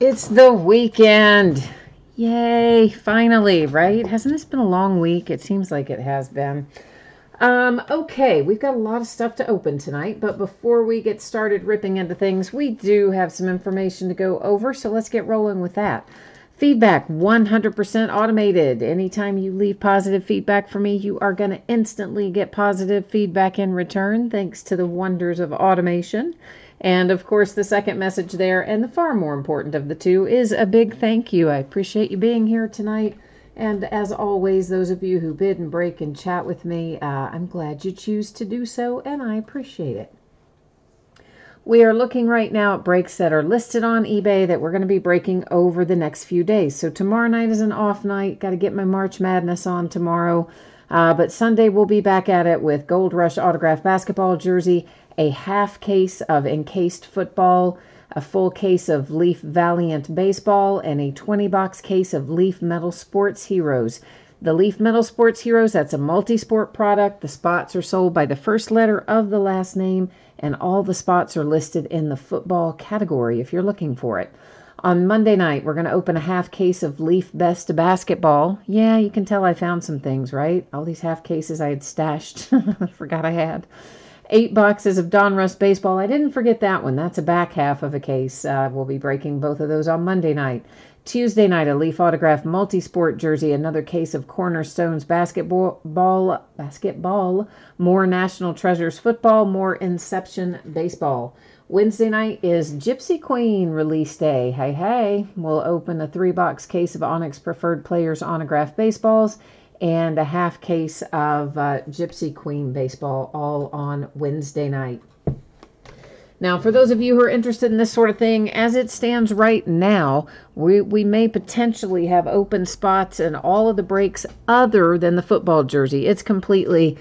It's the weekend. Yay, finally, right? Hasn't this been a long week? It seems like it has been. Okay, we've got a lot of stuff to open tonight, but before we get started ripping into things, we do have some information to go over, so let's get rolling with that. Feedback 100% automated. Anytime you leave positive feedback for me, you are going to instantly get positive feedback in return, thanks to the wonders of automation. And of course, the second message there, and the far more important of the two, is a big thank you. I appreciate you being here tonight. And as always, those of you who bid and break and chat with me, I'm glad you choose to do so, and I appreciate it. We are looking right now at breaks that are listed on eBay that we're going to be breaking over the next few days. So tomorrow night is an off night. Got to get my March Madness on tomorrow. But Sunday we'll be back at it with Gold Rush autograph basketball jersey, a half case of encased football, a full case of Leaf Valiant baseball, and a 20-box case of Leaf Metal Sports Heroes. The Leaf Metal Sports Heroes, that's a multi-sport product. The spots are sold by the first letter of the last name, and all the spots are listed in the football category if you're looking for it. On Monday night, we're going to open a half case of Leaf Best Basketball. Yeah, you can tell I found some things, right? All these half cases I had stashed. Forgot I had. 8 boxes of Donruss Baseball. I didn't forget that one. That's a back half of a case. We'll be breaking both of those on Monday night. Tuesday night, a Leaf Autograph Multi-Sport jersey, another case of Cornerstones basketball, more National Treasures football, more Inception baseball. Wednesday night is Gypsy Queen release day. Hey. We'll open a 3-box case of Onyx Preferred Players autograph baseballs and a half case of Gypsy Queen baseball, all on Wednesday night. Now, for those of you who are interested in this sort of thing, as it stands right now, we may potentially have open spots in all of the breaks other than the football jersey. It's completely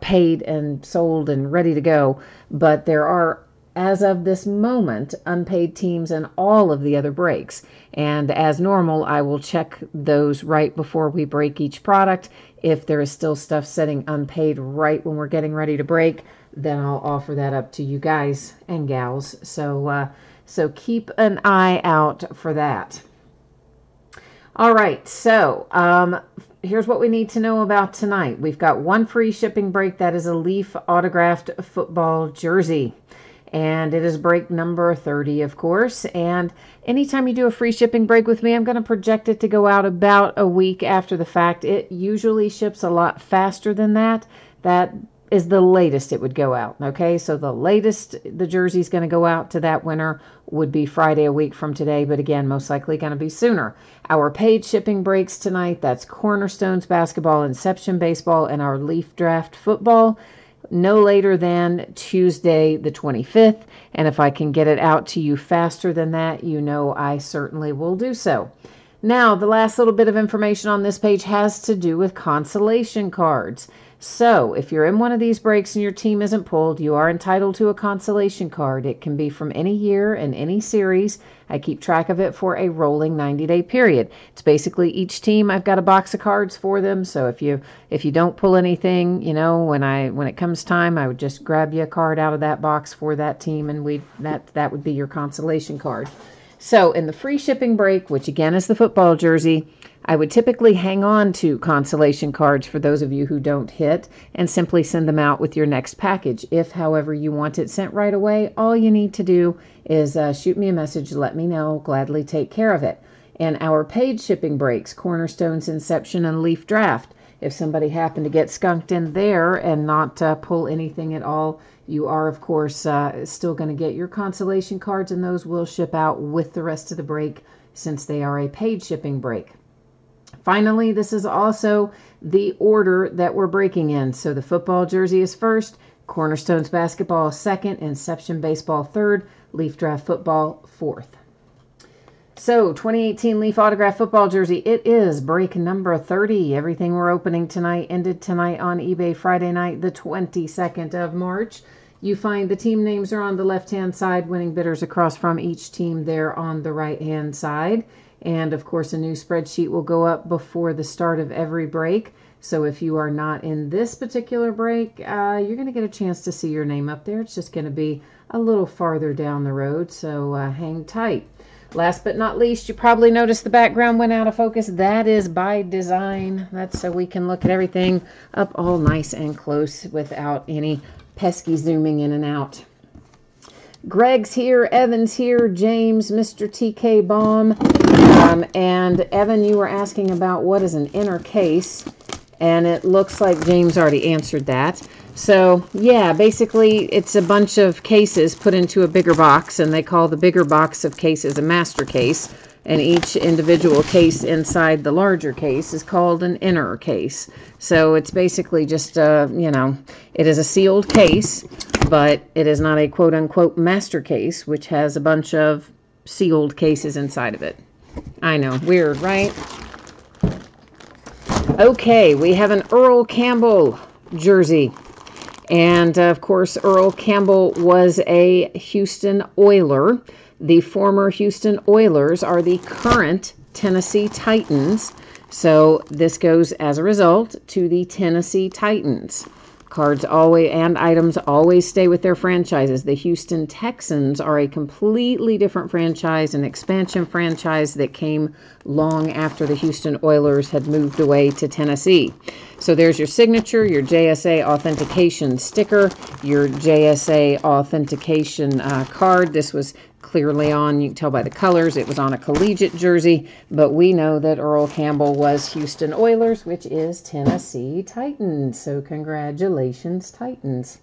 paid and sold and ready to go, but there are, as of this moment, unpaid teams in all of the other breaks. And as normal, I will check those right before we break each product. If there is still stuff sitting unpaid right when we're getting ready to break, then I'll offer that up to you guys and gals. So keep an eye out for that. All right, so here's what we need to know about tonight. We've got one free shipping break. That is a Leaf autographed football jersey. And it is break number 30, of course. And anytime you do a free shipping break with me, I'm going to project it to go out about a week after the fact. It usually ships a lot faster than that. That is the latest it would go out. Okay, so the latest the jersey's going to go out to that winner would be Friday a week from today, but again, most likely going to be sooner. Our paid shipping breaks tonight, that's Cornerstones basketball, Inception baseball, and our Leaf Draft football, no later than Tuesday the 25th. And if I can get it out to you faster than that, you know I certainly will do so. Now, the last little bit of information on this page has to do with consolation cards. So, if you're in one of these breaks and your team isn't pulled, you are entitled to a consolation card. It can be from any year and any series. I keep track of it for a rolling 90-day period. It's basically each team, I've got a box of cards for them. So if you don't pull anything, you know, when it comes time, I would just grab you a card out of that box for that team, and that would be your consolation card. So in the free shipping break, which again is the football jersey, I would typically hang on to consolation cards for those of you who don't hit and simply send them out with your next package. If, however, you want it sent right away, all you need to do is shoot me a message, let me know, gladly take care of it. And our paid shipping breaks, Cornerstones, Inception, and Leaf Draft. If somebody happened to get skunked in there and not pull anything at all, you are, of course, still going to get your consolation cards, and those will ship out with the rest of the break since they are a paid shipping break. Finally, this is also the order that we're breaking in. So the football jersey is first, Cornerstones basketball is second, Inception baseball third, Leaf Draft football fourth. So 2018 Leaf autograph football jersey, it is break number 30. Everything we're opening tonight ended tonight on eBay Friday night, the 22nd of March. You find the team names are on the left-hand side, winning bidders across from each team there on the right-hand side. And of course, a new spreadsheet will go up before the start of every break. So if you are not in this particular break, you're going to get a chance to see your name up there. It's just going to be a little farther down the road, so hang tight. Last but not least, you probably noticed the background went out of focus. That is by design. That's so we can look at everything up all nice and close without any pesky zooming in and out. Greg's here, Evan's here, James, Mr. TK Bomb. And Evan, you were asking about what is an inner case. And it looks like James already answered that. So, yeah, basically it's a bunch of cases put into a bigger box, and they call the bigger box of cases a master case. And each individual case inside the larger case is called an inner case. So it's basically just, it is a sealed case, but it is not a quote-unquote master case, which has a bunch of sealed cases inside of it. I know, weird, right? Okay, we have an Earl Campbell jersey. And, of course, Earl Campbell was a Houston Oiler. The former Houston Oilers are the current Tennessee Titans. So this goes, as a result, to the Tennessee Titans. Cards always and items always stay with their franchises. The Houston Texans are a completely different franchise, an expansion franchise that came long after the Houston Oilers had moved away to Tennessee. So there's your signature, your JSA authentication sticker, your JSA authentication card. This was clearly on, you can tell by the colors, it was on a collegiate jersey, but we know that Earl Campbell was Houston Oilers, which is Tennessee Titans. So congratulations, Titans.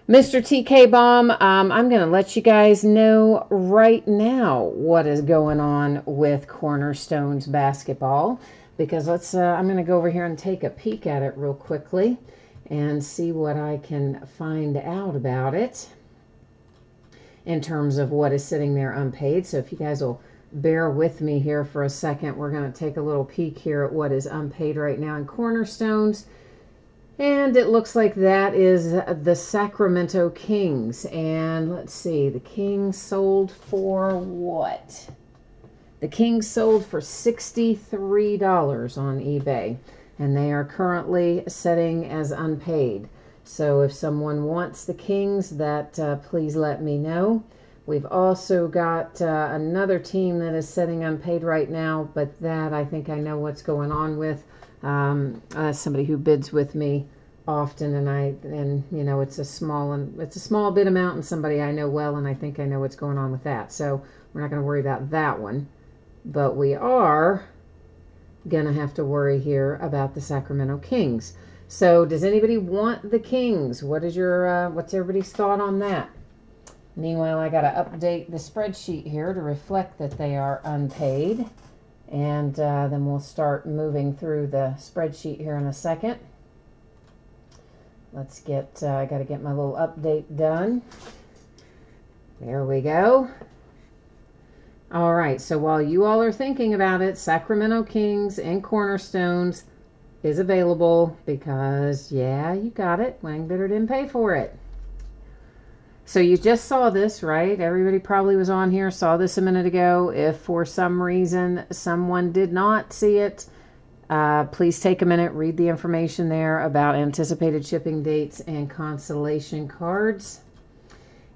Mr. TK Bomb, I'm going to let you guys know right now what is going on with Cornerstones basketball, because I'm going to go over here and take a peek at it real quickly and see what I can find out about it in terms of what is sitting there unpaid. So if you guys will bear with me here for a second, we're going to take a little peek here at what is unpaid right now in Cornerstones. And it looks like that is the Sacramento Kings. And let's see, the Kings sold for what? The Kings sold for $63 on eBay. And they are currently setting as unpaid. So if someone wants the Kings, please let me know. We've also got another team that is setting unpaid right now, but that I think I know what's going on with. Somebody who bids with me often, and it's a small bid amount, and somebody I know well, and I think I know what's going on with that. So we're not going to worry about that one, but we are going to have to worry here about the Sacramento Kings. So does anybody want the Kings? What's everybody's thought on that? Meanwhile, I got to update the spreadsheet here to reflect that they are unpaid. And then we'll start moving through the spreadsheet here in a second. Let's get, I got to get my little update done. There we go. All right, so while you all are thinking about it, Sacramento Kings and Cornerstones is available because, yeah, you got it. Wangbidder didn't pay for it. So you just saw this, right? Everybody probably was on here, saw this a minute ago. If for some reason someone did not see it, please take a minute, read the information there about anticipated shipping dates and consolation cards.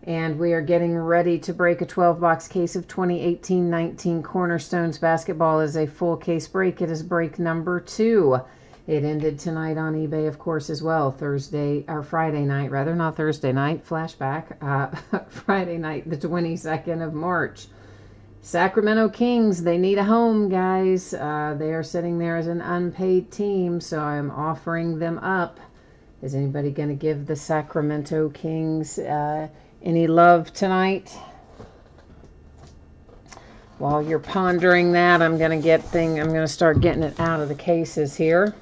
And we are getting ready to break a 12-box case of 2018-19 Cornerstones basketball as a full case break. It is break number 2. It ended tonight on eBay, of course, as well. Friday night, not Thursday night, flashback. Friday night, the 22nd of March. Sacramento Kings, they need a home, guys. They are sitting there as an unpaid team, so I'm offering them up. Is anybody going to give the Sacramento Kings any love tonight? While you're pondering that, I'm going to start getting it out of the cases here.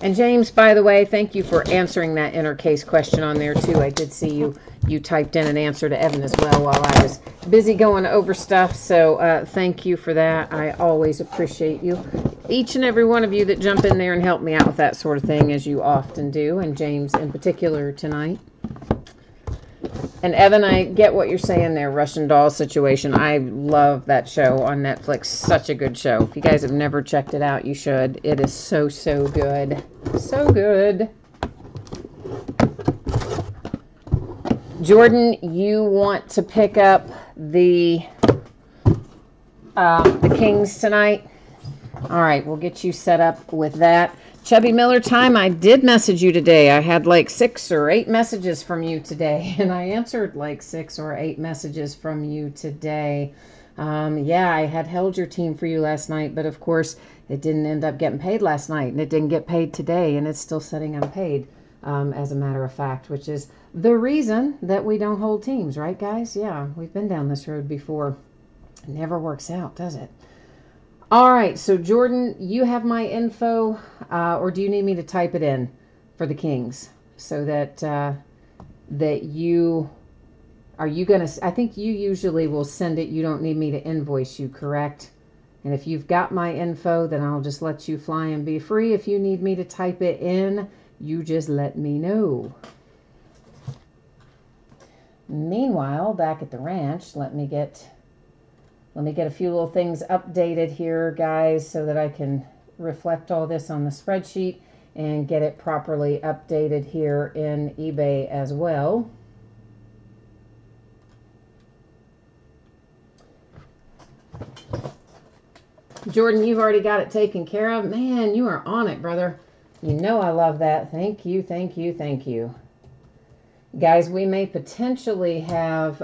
And James, by the way, thank you for answering that inner case question on there too. I did see you typed in an answer to Evan as well while I was busy going over stuff. So thank you for that. I always appreciate you. Each and every one of you that jump in there and help me out with that sort of thing, as you often do, and James in particular tonight. And Evan, I get what you're saying there, Russian Doll Situation. I love that show on Netflix. Such a good show. If you guys have never checked it out, you should. It is so, so good. So good. Jordan, you want to pick up the Kings tonight? All right, we'll get you set up with that. Chubby Miller time, I did message you today. I had like 6 or 8 messages from you today, and I answered like 6 or 8 messages from you today. Yeah, I had held your team for you last night, but of course it didn't end up getting paid last night, and it didn't get paid today, and it's still sitting unpaid, as a matter of fact, which is the reason that we don't hold teams, right, guys? Yeah, we've been down this road before. It never works out, does it? All right, so Jordan, you have my info, or do you need me to type it in for the Kings so that that you are you gonna? I think you usually will send it. You don't need me to invoice you, correct? And if you've got my info, then I'll just let you fly and be free. If you need me to type it in, you just let me know. Meanwhile, back at the ranch, let me get a few little things updated here, guys, so that I can reflect all this on the spreadsheet and get it properly updated here in eBay as well. Jordan, you've already got it taken care of. Man, you are on it, brother. You know I love that. Thank you, thank you, thank you. Guys, we may potentially have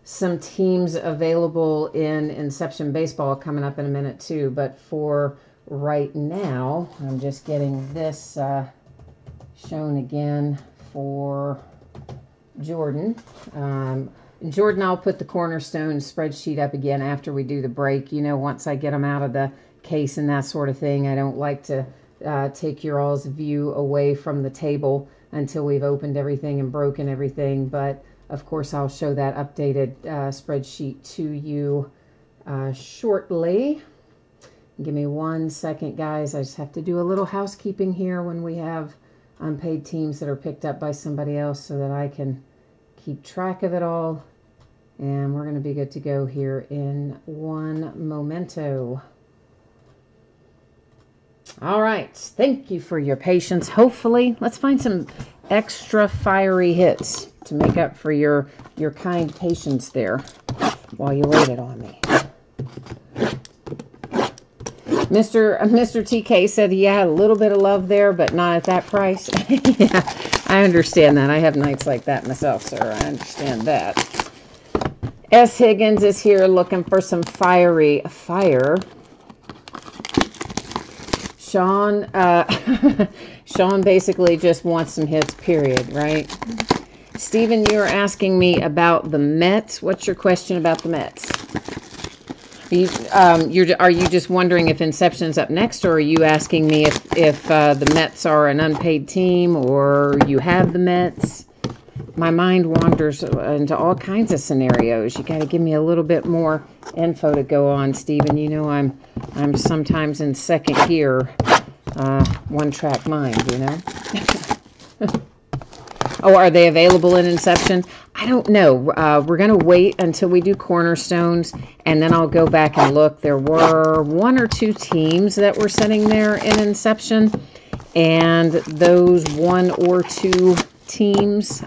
some teams available in Inception Baseball coming up in a minute too, but for right now, I'm just getting this shown again for Jordan. Jordan, I'll put the Cornerstone spreadsheet up again after we do the break. You know, once I get them out of the case and that sort of thing, I don't like to take your all's view away from the table until we've opened everything and broken everything, but of course, I'll show that updated spreadsheet to you shortly. Give me 1 second, guys. I just have to do a little housekeeping here when we have unpaid teams that are picked up by somebody else so that I can keep track of it all. And we're going to be good to go here in one momento. All right. Thank you for your patience. Hopefully, let's find some extra fiery hits to make up for your kind patience there while you waited on me. Mr. TK said he had a little bit of love there, but not at that price. Yeah, I understand that. I have nights like that myself, sir. I understand that. S. Higgins is here looking for some fiery fire. Sean, Sean basically just wants some hits, period, right? Stephen, you are asking me about the Mets. What's your question about the Mets? Are you just wondering if Inception's up next, or are you asking me if the Mets are an unpaid team, or you have the Mets? My mind wanders into all kinds of scenarios. You got to give me a little bit more info to go on, Stephen. You know I'm sometimes in second gear, one-track mind, you know? Oh, are they available in Inception? I don't know. We're going to wait until we do Cornerstones, and then I'll go back and look. There were 1 or 2 teams that were sitting there in Inception, and those 1 or 2 teams,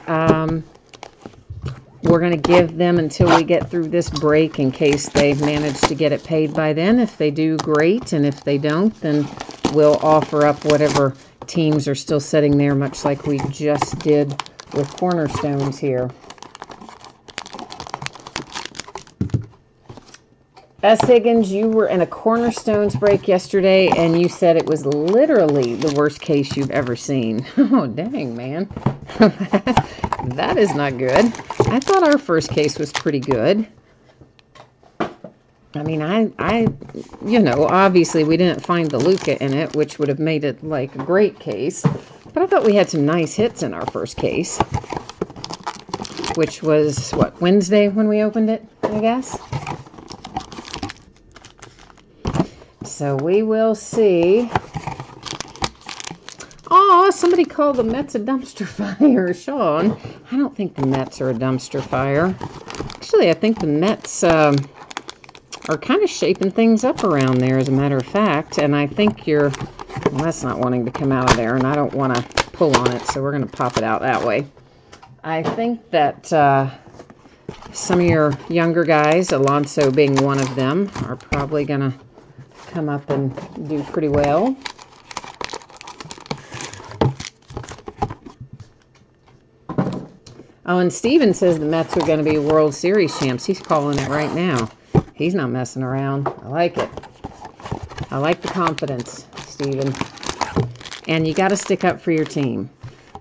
we're going to give them until we get through this break in case they've managed to get it paid by then. If they do, great, and if they don't, then we'll offer up whatever teams are still sitting there, much like we just did with Cornerstones here. S. Higgins, you were in a Cornerstones break yesterday, and you said it was literally the worst case you've ever seen. Oh, dang, man. That is not good. I thought our first case was pretty good. I mean, you know, obviously we didn't find the Luca in it, which would have made it like a great case. But I thought we had some nice hits in our first case, which was, what, Wednesday when we opened it, I guess? So we will see. Oh, somebody called the Mets a dumpster fire, Sean. I don't think the Mets are a dumpster fire. Actually, I think the Mets are kind of shaping things up around there, as a matter of fact. And I think well, that's not wanting to come out of there, and I don't want to pull on it, so we're going to pop it out that way. I think that some of your younger guys, Alonso being one of them, are probably going to come up and do pretty well. Oh, and Steven says the Mets are going to be World Series champs. He's calling it right now. He's not messing around. I like it. I like the confidence, Steven. And you got to stick up for your team.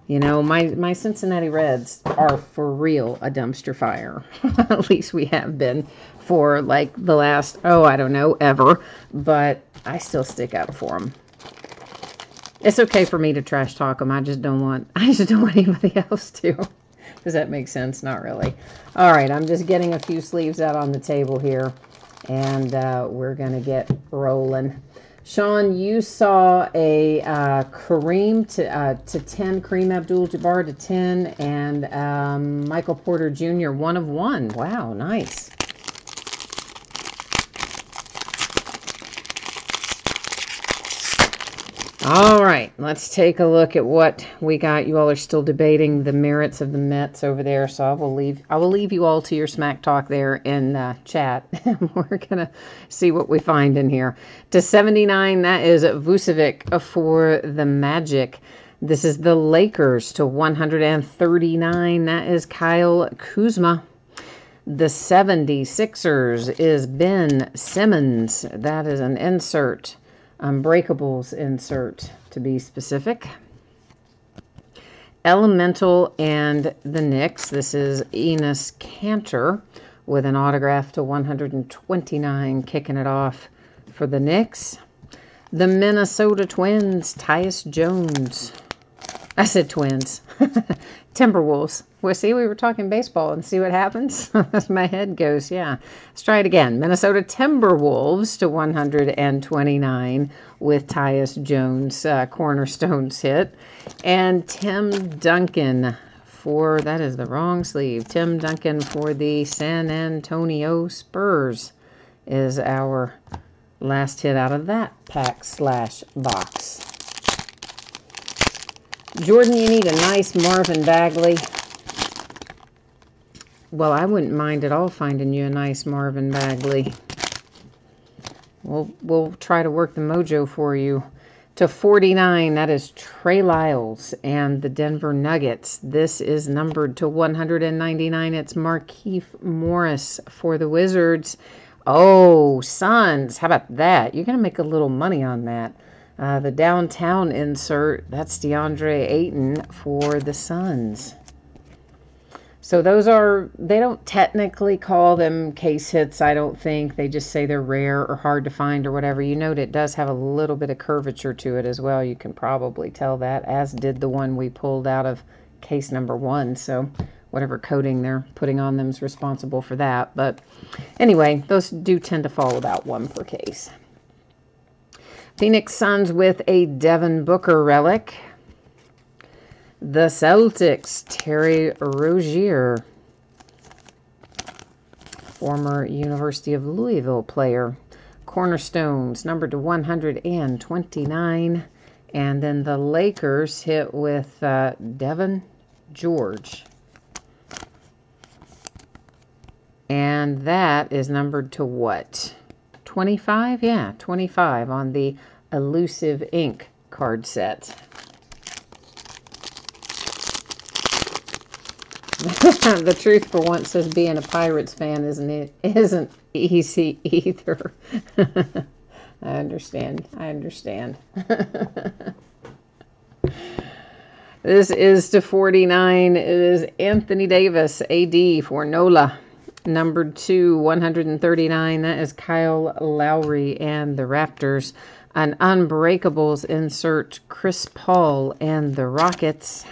You know, my Cincinnati Reds are for real a dumpster fire. At least we have been for like the last, I don't know, ever. But I still stick up for them. It's okay for me to trash talk them. I just don't want anybody else to. Does that make sense? Not really. All right, I'm just getting a few sleeves out on the table here, and we're going to get rolling. Sean, you saw a Kareem to 10, Kareem Abdul-Jabbar to 10, and Michael Porter Jr. 1 of 1. Wow, nice. All right, let's take a look at what we got. You all are still debating the merits of the Mets over there, so I will leave you all to your smack talk there in chat. We're gonna see what we find in here. To 79, that is Vucevic for the Magic. This is the Lakers. To 139, that is Kyle Kuzma. The 76ers is Ben Simmons. That is an insert. Unbreakables insert, to be specific. Elemental and the Knicks. This is Enes Kanter with an autograph to 129, kicking it off for the Knicks. The Minnesota Twins, Tyus Jones. I said Twins. Timberwolves. Well, see, we were talking baseball and see what happens. My head goes, yeah. Let's try it again. Minnesota Timberwolves to 129 with Tyus Jones, cornerstones hit. And Tim Duncan for, that is the wrong sleeve, Tim Duncan for the San Antonio Spurs is our last hit out of that pack/box. Jordan, you need a nice Marvin Bagley. Well, I wouldn't mind at all finding you a nice Marvin Bagley. We'll try to work the mojo for you. To 49, that is Trey Lyles and the Denver Nuggets. This is numbered to 199. It's Markieff Morris for the Wizards. Oh, Suns. How about that? You're going to make a little money on that. The downtown insert, that's DeAndre Ayton for the Suns. So those are, they don't technically call them case hits, I don't think. They just say they're rare or hard to find or whatever. You note it does have a little bit of curvature to it as well. You can probably tell that, as did the one we pulled out of case number 1. So whatever coating they're putting on them is responsible for that. But anyway, those do tend to fall about 1 per case. Phoenix Suns with a Devin Booker relic. The Celtics, Terry Rozier, former University of Louisville player. Cornerstones, numbered to 129. And then the Lakers hit with Devin George. And that is numbered to what? 25? Yeah, 25 on the Elusive Ink card set. The truth for once says being a Pirates fan isn't easy either. I understand. This is to 49. It is Anthony Davis, AD for NOLA. Numbered to 139, that is Kyle Lowry and the Raptors. An Unbreakables insert, Chris Paul and the Rockets.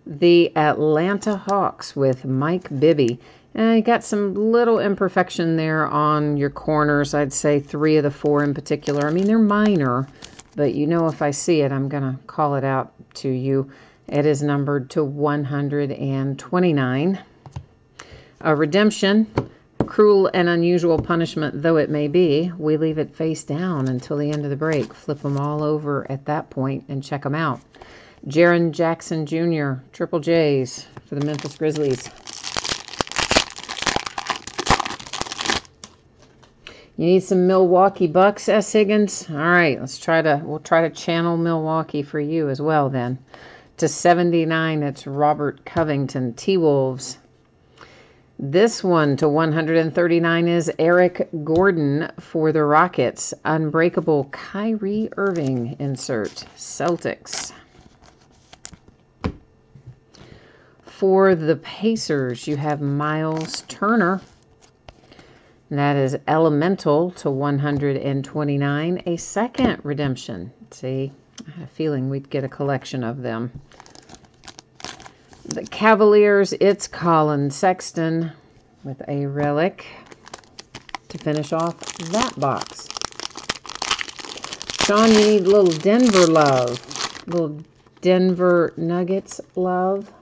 The Atlanta Hawks with Mike Bibby. And you got some little imperfection there on your corners. I'd say 3 of the 4 in particular. I mean, they're minor, but you know if I see it, I'm going to call it out to you. It is numbered to 129. A redemption, cruel and unusual punishment though it may be, we leave it face down until the end of the break. Flip them all over at that point and check them out. Jaren Jackson Jr., Triple J's for the Memphis Grizzlies. You need some Milwaukee Bucks, S. Higgins? All right, we'll try to channel Milwaukee for you as well then. To 79, it's Robert Covington, T-Wolves. This one to 139 is Eric Gordon for the Rockets. Unbreakable Kyrie Irving insert, Celtics. For the Pacers, you have Miles Turner. And that is Elemental to 129, a second redemption. See, I had a feeling we'd get a collection of them. The Cavaliers, it's Colin Sexton with a relic to finish off that box. Sean, you need a little Denver love. Little Denver Nuggets love.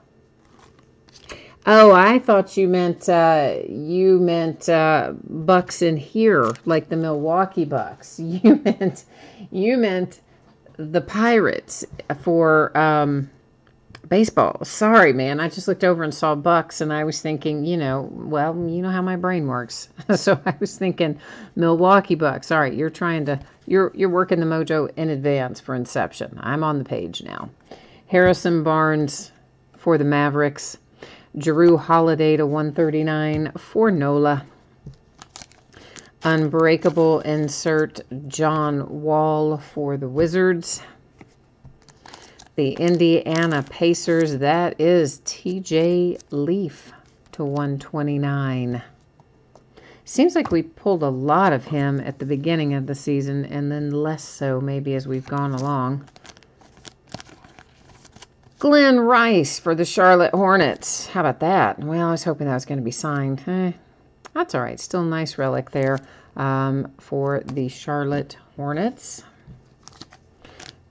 Oh, I thought you meant Bucks in here, like the Milwaukee Bucks. You meant the Pirates for baseball. Sorry, man. I just looked over and saw Bucks, and I was thinking, well, you know how my brain works. So I was thinking Milwaukee Bucks. All right, you're working the mojo in advance for Inception. I'm on the page now. Harrison Barnes for the Mavericks. Jrue Holiday to 139 for NOLA. Unbreakable insert John Wall for the Wizards. The Indiana Pacers, that is TJ Leaf to 129. Seems like we pulled a lot of him at the beginning of the season and then less so maybe as we've gone along. Glenn Rice for the Charlotte Hornets. How about that? Well, I was hoping that was going to be signed. That's all right. Still a nice relic there for the Charlotte Hornets.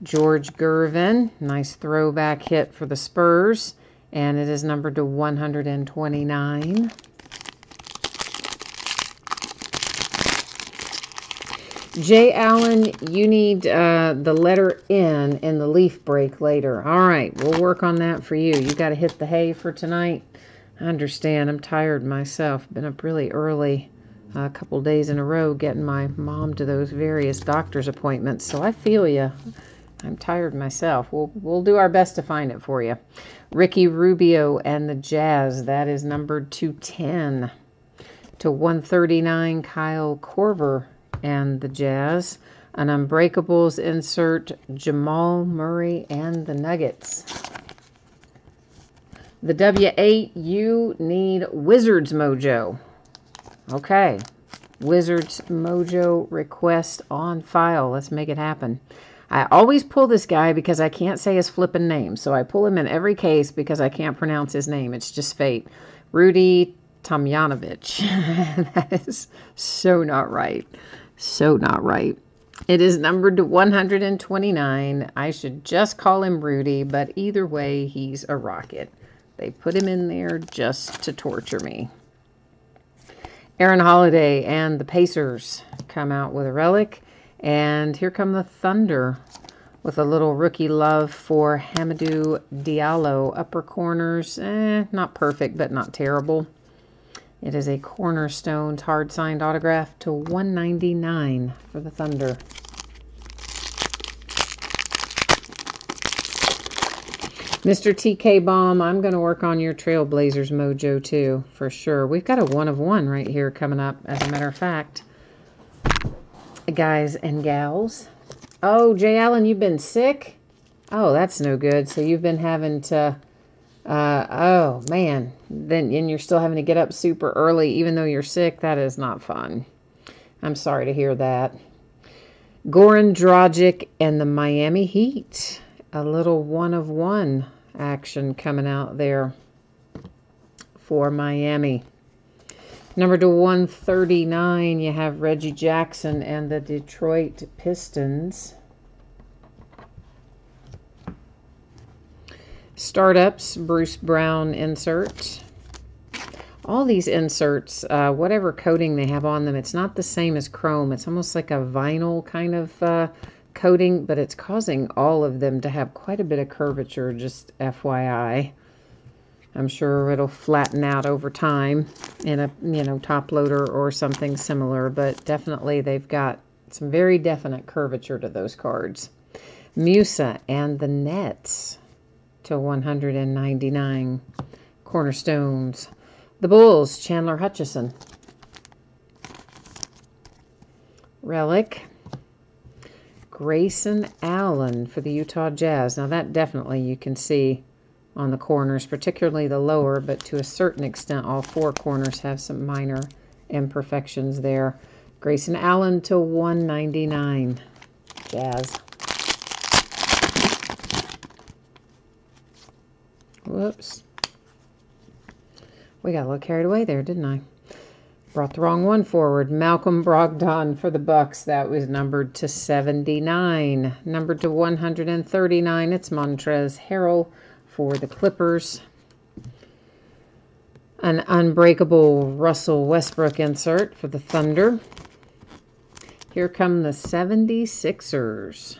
George Gervin. Nice throwback hit for the Spurs. And it is numbered to 129. Jay Allen, you need the letter N in the leaf break later. All right, we'll work on that for you. You got to hit the hay for tonight. I understand. I'm tired myself. Been up really early a couple days in a row getting my mom to those various doctor's appointments. So I feel you. I'm tired myself. We'll do our best to find it for you. Ricky Rubio and the Jazz. That is numbered 210. To 139, Kyle Korver and the Jazz. An Unbreakables insert Jamal Murray and the Nuggets. The W8, you need Wizards Mojo. Okay. Wizards Mojo request on file. Let's make it happen. I always pull this guy because I can't say his flippin' name. So I pull him in every case because I can't pronounce his name. It's just fate. Rudy Tomjanovich. That is so not right. So not right. It is numbered to 129. I should just call him Rudy, but either way, he's a rocket. They put him in there just to torture me. Aaron Holiday and the Pacers come out with a relic. And here come the Thunder with a little rookie love for Hamidou Diallo. Upper corners, not perfect, but not terrible. It is a Cornerstones hard-signed autograph to 199 for the Thunder. Mr. TK Bomb, I'm going to work on your Trailblazers mojo too, for sure. We've got a 1 of 1 right here coming up, as a matter of fact. Guys and gals. Oh, Jay Allen, you've been sick? Oh, that's no good. So you've been having to... oh, man. And you're still having to get up super early, even though you're sick. That is not fun. I'm sorry to hear that. Goran Dragic and the Miami Heat. A little 1 of 1 action coming out there for Miami. Number to 139, you have Reggie Jackson and the Detroit Pistons. Startups, Bruce Brown insert. All these inserts, whatever coating they have on them, it's not the same as chrome. It's almost like a vinyl kind of coating, but it's causing all of them to have quite a bit of curvature, just FYI. I'm sure it'll flatten out over time in a, top loader or something similar, but definitely they've got some very definite curvature to those cards. Musa and the Nets to 199. Cornerstones. The Bulls, Chandler Hutchison. Relic. Grayson Allen for the Utah Jazz. Now that definitely you can see on the corners, particularly the lower, but to a certain extent all four corners have some minor imperfections there. Grayson Allen to 199. Jazz. Whoops. We got a little carried away there, didn't I? Brought the wrong one forward. Malcolm Brogdon for the Bucks. That was numbered to 79. Numbered to 139. It's Montrezl Harrell for the Clippers. An unbreakable Russell Westbrook insert for the Thunder. Here come the 76ers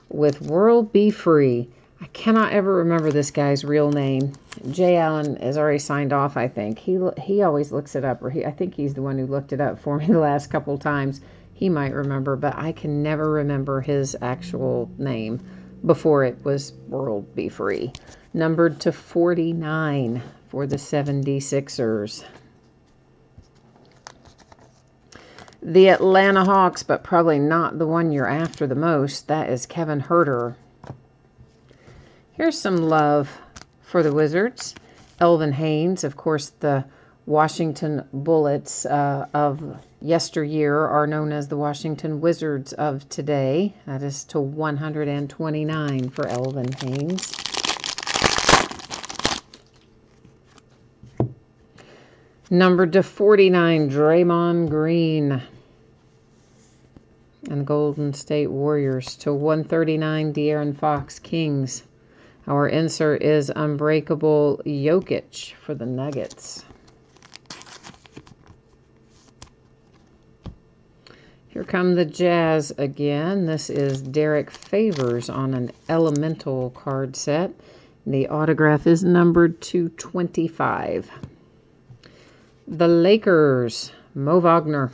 with World Be Free. I cannot ever remember this guy's real name. Jay Allen is already signed off, I think. He always looks it up, or I think he's the one who looked it up for me the last couple times. He might remember, but I can never remember his actual name before it was World Be Free. Numbered to 49 for the 76ers. The Atlanta Hawks, but probably not the one you're after the most. That is Kevin Huerter. Here's some love for the Wizards. Elvin Haynes, of course, the Washington Bullets of yesteryear are known as the Washington Wizards of today. That is to 129 for Elvin Haynes. Numbered to 49, Draymond Green. And the Golden State Warriors to 139, De'Aaron Fox Kings. Our insert is Unbreakable Jokic for the Nuggets. Here come the Jazz again. This is Derek Favors on an Elemental card set. The autograph is numbered to 25. The Lakers, Mo Wagner.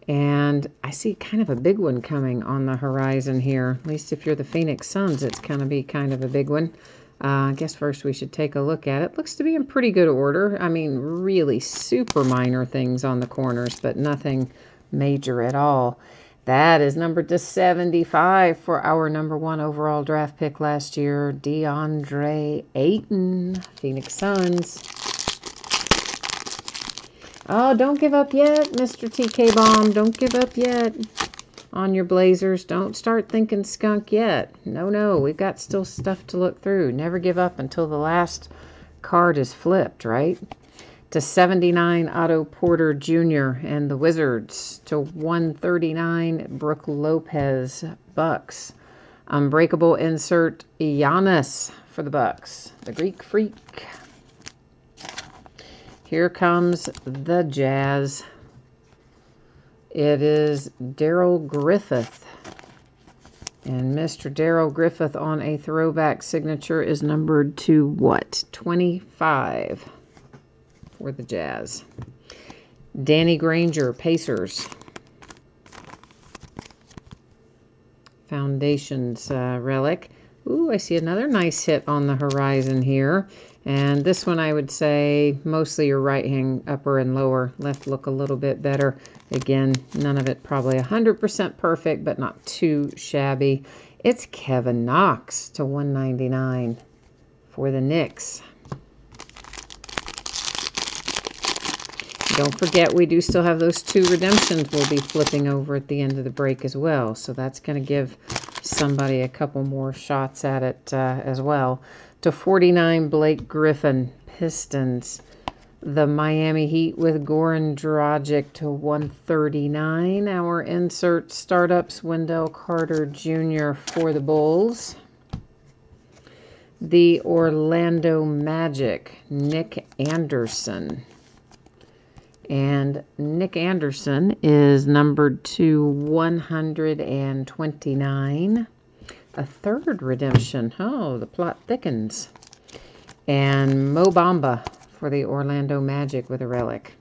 And I see kind of a big one coming on the horizon here. At least if you're the Phoenix Suns, it's going to be kind of a big one. I guess first we should take a look at it. Looks to be in pretty good order. I mean, really super minor things on the corners, but nothing major at all. That is numbered to 75 for our #1 overall draft pick last year, DeAndre Ayton, Phoenix Suns. Oh, don't give up yet, Mr. TK Bomb. Don't give up yet on your Blazers. Don't start thinking skunk yet. No, we've got still stuff to look through. Never give up until the last card is flipped, right? To 79, Otto Porter Jr. and the Wizards. To 139, Brook Lopez, Bucks. Unbreakable insert, Giannis for the Bucks. The Greek Freak. Here comes the Jazz. It is Daryl Griffith. And Mr. Daryl Griffith on a throwback signature is numbered to what? 25 for the Jazz. Danny Granger, Pacers. Foundations relic. Ooh, I see another nice hit on the horizon here. And this one I would say mostly your right hand upper and lower. Left look a little bit better. Again, none of it probably 100% perfect, but not too shabby. It's Kevin Knox to 199 for the Knicks. Don't forget, we do still have those 2 redemptions we'll be flipping over at the end of the break as well. So that's going to give somebody a couple more shots at it as well. To 49, Blake Griffin, Pistons. The Miami Heat with Goran Dragic to 139. Our insert startups, Wendell Carter Jr. for the Bulls. The Orlando Magic, Nick Anderson. And Nick Anderson is numbered to 129. A third redemption. Oh, the plot thickens. And Mo Bamba for the Orlando Magic with a relic.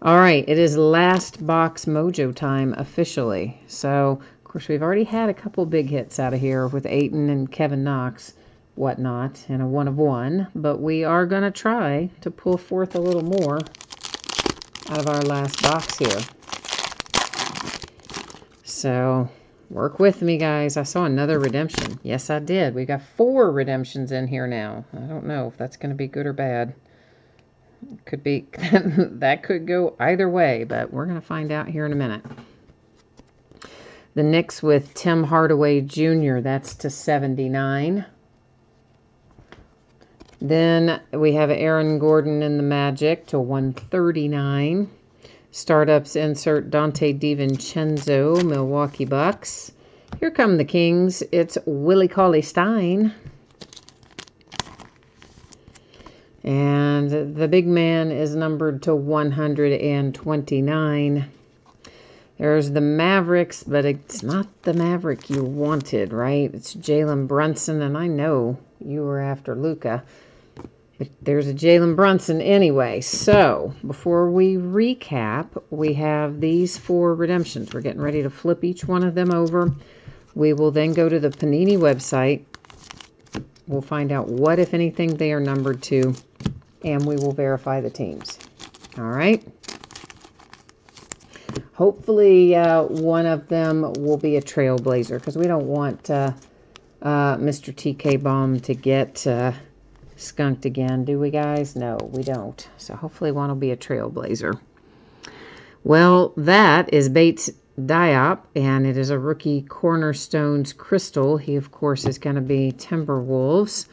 All right, it is last box mojo time officially. So, of course, we've already had a couple big hits out of here with Ayton and Kevin Knox, whatnot, and a 1 of 1. But we are going to try to pull forth a little more out of our last box here. So, work with me, guys. I saw another redemption. Yes, I did. We got 4 redemptions in here now. I don't know if that's going to be good or bad. Could be, that could go either way, but we're going to find out here in a minute. The Knicks with Tim Hardaway Jr., that's to 79. Then we have Aaron Gordon in the Magic to 139. Startups insert Dante DiVincenzo, Milwaukee Bucks. Here come the Kings. It's Willie Cauley-Stein. And the big man is numbered to 129. There's the Mavericks, but it's not the Maverick you wanted, right? It's Jalen Brunson, and I know you were after Luka. But there's a Jalen Brunson anyway. So, before we recap, we have these 4 redemptions. We're getting ready to flip each one of them over. We will then go to the Panini website. We'll find out what, if anything, they are numbered to, and we will verify the teams. All right? Hopefully, one of them will be a Trailblazer, because we don't want Mr. TK Bomb to get skunked again, do we, guys? No, we don't. So hopefully one will be a Trailblazer. Well, that is Bates Diop, and it is a rookie Cornerstones Crystal. He, of course, is going to be Timberwolves.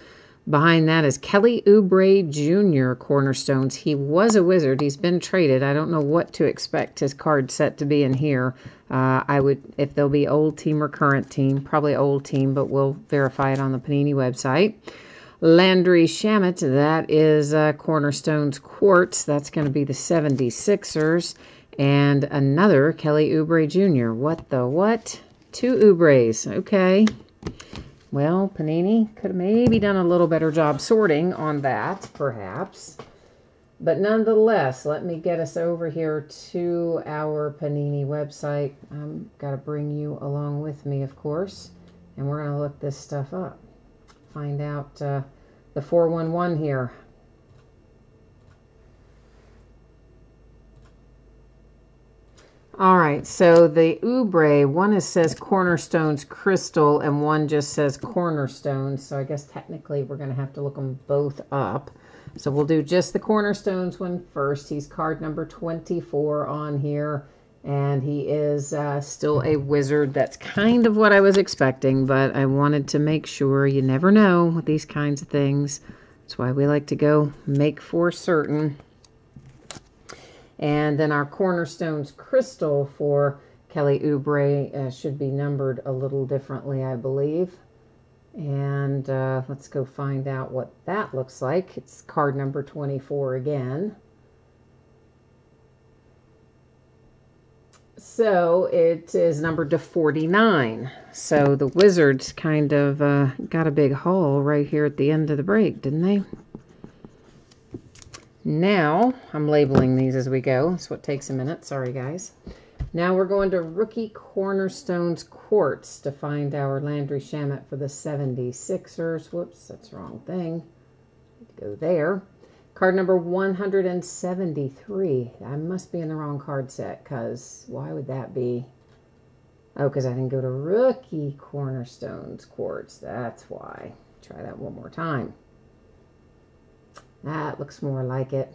Behind that is Kelly Oubre Jr. Cornerstones. He was a Wizard. He's been traded. I don't know what to expect his card set to be in here. I would, if they'll be old team or current team, probably old team, but we'll verify it on the Panini website. Landry Shamet, that is Cornerstones Quartz. That's going to be the 76ers. And another Kelly Oubre Jr. What the what? 2 Oubres. Okay. Well, Panini could have maybe done a little better job sorting on that, perhaps. But nonetheless, let me get us over here to our Panini website. I've got to bring you along with me, of course. And we're going to look this stuff up. Find out the 411 here. All right, so the Oubre, one says Cornerstones Crystal and one just says Cornerstones. So I guess technically we're going to have to look them both up. So we'll do just the Cornerstones one first. He's card number 24 on here. And he is still a Wizard. That's kind of what I was expecting, but I wanted to make sure. You never know with these kinds of things. That's why we like to go make for certain. And then our Cornerstones Crystal for Kelly Oubre should be numbered a little differently, I believe. And let's go find out what that looks like. It's card number 24 again. So it is numbered to 49. So the Wizards kind of got a big haul right here at the end of the break, didn't they? Now, I'm labeling these as we go. That's what takes a minute. Sorry, guys. Now we're going to Rookie Cornerstones Quartz to find our Landry Shamet for the 76ers. Whoops, that's the wrong thing. Go there. Card number 173. I must be in the wrong card set, because why would that be? Oh, because I didn't go to Rookie Cornerstones Quartz. That's why. Try that one more time. That looks more like it.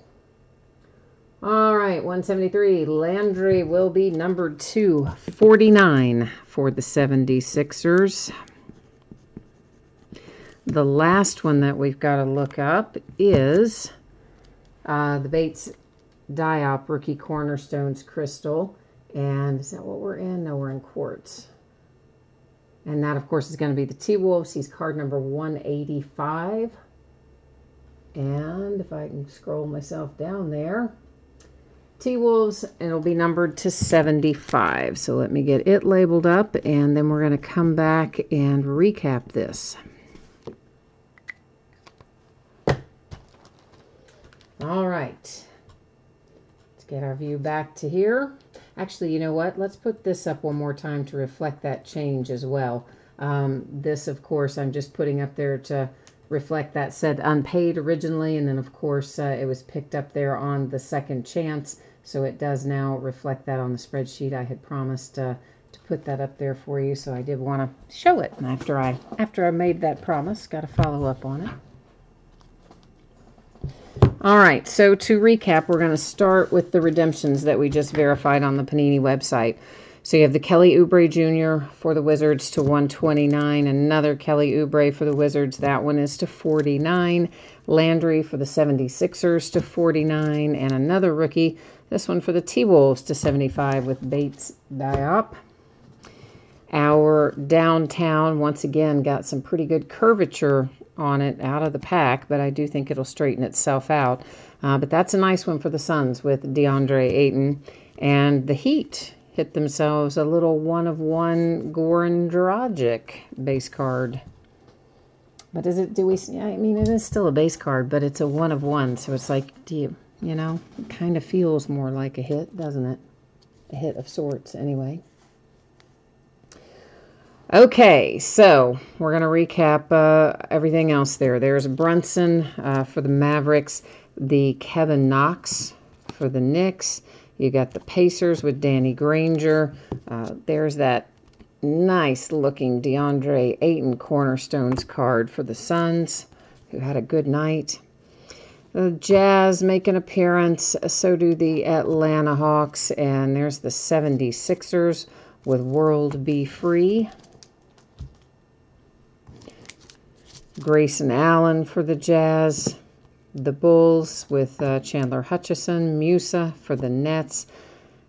All right, 173. Landry will be numbered to 49 for the 76ers. The last one that we've got to look up is the Bates Diop Rookie Cornerstones Crystal. And is that what we're in? No, we're in Quartz. And that, of course, is going to be the T-Wolves. He's card number 185. And if I can scroll myself down there, T-Wolves, and it'll be numbered to 75. So let me get it labeled up, and then we're going to come back and recap this. All right. Let's get our view back to here. Actually, you know what? Let's put this up one more time to reflect that change as well. This, of course, I'm just putting up there to reflect that said unpaid originally, and then, of course, it was picked up there on the second chance. So it does now reflect that on the spreadsheet. I had promised to put that up there for you, so I did want to show it. And after I made that promise, got to follow up on it. All right, so to recap, we're going to start with the redemptions that we just verified on the Panini website. So you have the Kelly Oubre Jr. for the Wizards to 129. Another Kelly Oubre for the Wizards. That one is to 49. Landry for the 76ers to 49. And another rookie, this one for the T-Wolves to 75 with Bates Diop. Our downtown, once again, got some pretty good curvature on it out of the pack, but I do think it'll straighten itself out. But that's a nice one for the Suns with DeAndre Ayton. And the Heat hit themselves a little one-of-one Goran Dragic base card. But is it, I mean, it is still a base card, but it's a one-of-one, so it's like, you know, it kind of feels more like a hit, doesn't it? A hit of sorts, anyway. Okay, so we're going to recap everything else there. There's Brunson for the Mavericks, the Kevin Knox for the Knicks. You got the Pacers with Danny Granger. There's that nice-looking DeAndre Ayton Cornerstones card for the Suns, who had a good night. The Jazz make an appearance. So do the Atlanta Hawks. And there's the 76ers with World Be Free. Grayson Allen for the Jazz. The Bulls with Chandler Hutchison. Musa for the Nets.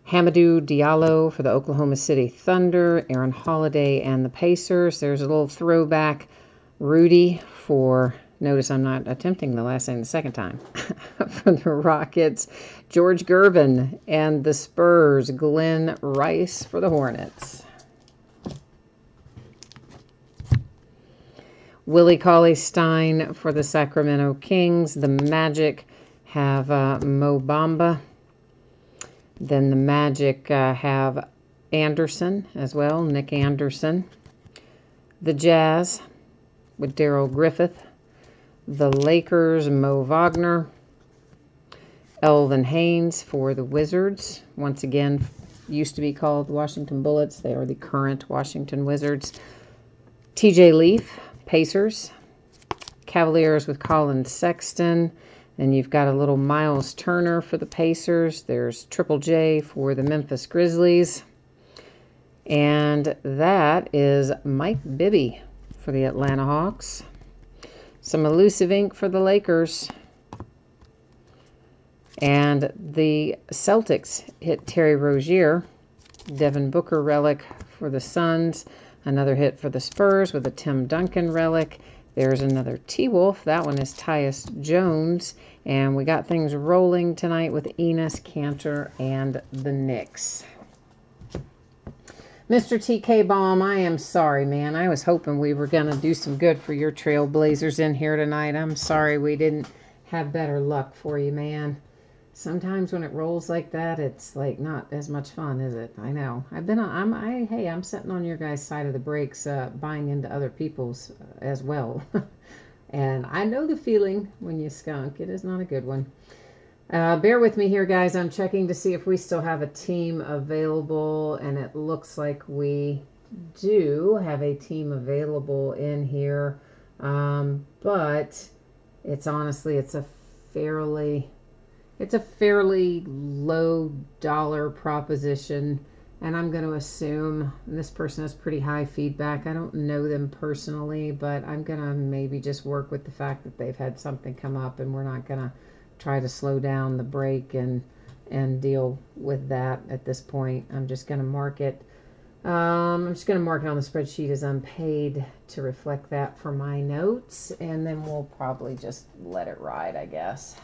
Hamidou Diallo for the Oklahoma City Thunder. Aaron Holiday and the Pacers. There's a little throwback. Rudy for, notice I'm not attempting the last name the second time, for the Rockets. George Gervin and the Spurs. Glenn Rice for the Hornets. Willie Cauley-Stein for the Sacramento Kings. The Magic have Mo Bamba. Then the Magic have Anderson as well, Nick Anderson. The Jazz with Darrell Griffith. The Lakers, Mo Wagner. Elvin Haynes for the Wizards. Once again, used to be called Washington Bullets. They are the current Washington Wizards. TJ Leaf, Pacers. Cavaliers with Colin Sexton. And you've got a little Miles Turner for the Pacers. There's Triple J for the Memphis Grizzlies. And that is Mike Bibby for the Atlanta Hawks. Some elusive ink for the Lakers. And the Celtics hit Terry Rozier. Devin Booker relic for the Suns. Another hit for the Spurs with a Tim Duncan relic. There's another T-Wolf. That one is Tyus Jones. And we got things rolling tonight with Enes Kanter and the Knicks. Mr. TK Bomb, I am sorry, man. I was hoping we were going to do some good for your Trailblazers in here tonight. I'm sorry we didn't have better luck for you, man. Sometimes when it rolls like that, it's like not as much fun, is it? I know. I'm sitting on your guys' side of the breaks, buying into other people's as well. And I know the feeling when you skunk. It is not a good one. Bear with me here, guys. I'm checking to see if we still have a team available, and it looks like we do have a team available in here. But it's honestly, it's a fairly low dollar proposition, and I'm going to assume this person has pretty high feedback. I don't know them personally, but I'm going to maybe just work with the fact that they've had something come up, and we're not going to try to slow down the break and deal with that at this point. I'm just going to mark it. I'm just going to mark it on the spreadsheet as unpaid to reflect that for my notes, and then we'll probably just let it ride, I guess.